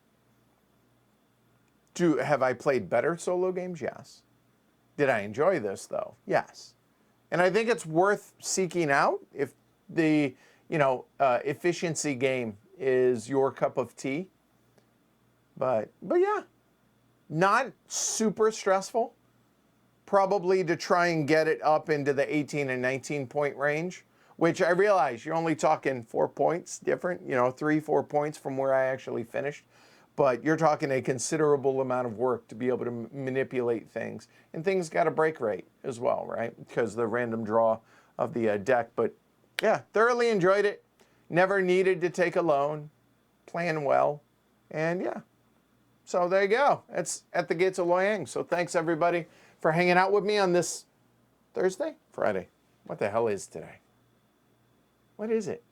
Have I played better solo games? Yes. Did I enjoy this though? Yes. And I think it's worth seeking out if the efficiency game is your cup of tea. But yeah, not super stressful. Probably to try and get it up into the 18 and 19 point range, which I realize you're only talking 4 points different, 3-4 points from where I actually finished. But you're talking a considerable amount of work to be able to manipulate things. And things got a break rate as well, right? Because the random draw of the deck. But yeah, thoroughly enjoyed it. Never needed to take a loan. Playing well. And yeah. So there you go. It's At the Gates of Loyang. So thanks everybody for hanging out with me on this Thursday? Friday. What the hell is today? What is it?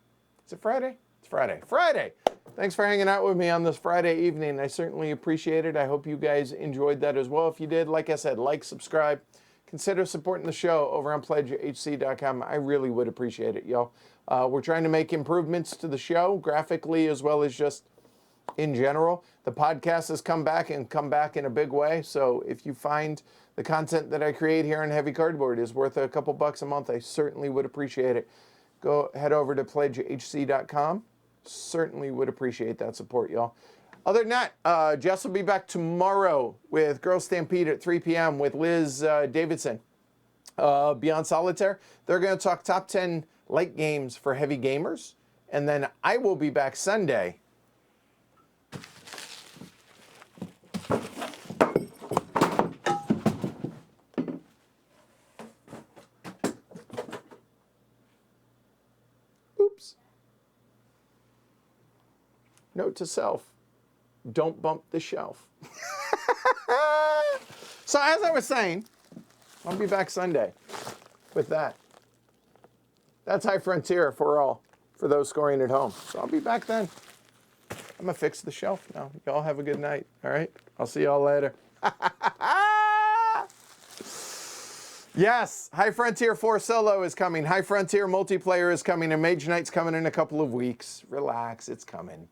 Is it Friday? It's Friday. Friday! Thanks for hanging out with me on this Friday evening. I certainly appreciate it. I hope you guys enjoyed that as well. If you did, like I said, like, subscribe. Consider supporting the show over on pledgehc.com. I really would appreciate it, y'all. We're trying to make improvements to the show, graphically as well as just in general. The podcast has come back in a big way. So if you find the content that I create here on Heavy Cardboard is worth a couple bucks a month, I certainly would appreciate it. Go head over to pledgehc.com. Certainly would appreciate that support, y'all. Other than that, Jess will be back tomorrow with Girls Stampede at 3 p.m. with Liz Davidson. Beyond Solitaire, they're going to talk top 10 light games for heavy gamers. And then I will be back Sunday. Oops. Note to self. Don't bump the shelf. So as I was saying, I'll be back Sunday with that. That's High Frontier for those scoring at home. So I'll be back then. I'm going to fix the shelf now. Y'all have a good night. All right? I'll see y'all later. Yes, High Frontier 4 Solo is coming. High Frontier Multiplayer is coming. And Mage Knight's coming in a couple of weeks. Relax, it's coming.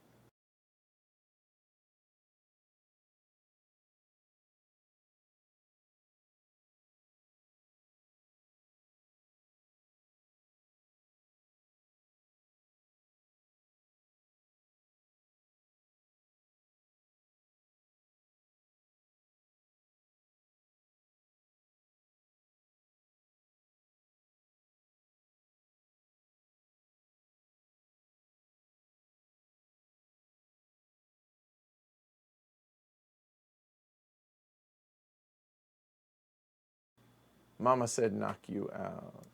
Mama said knock you out.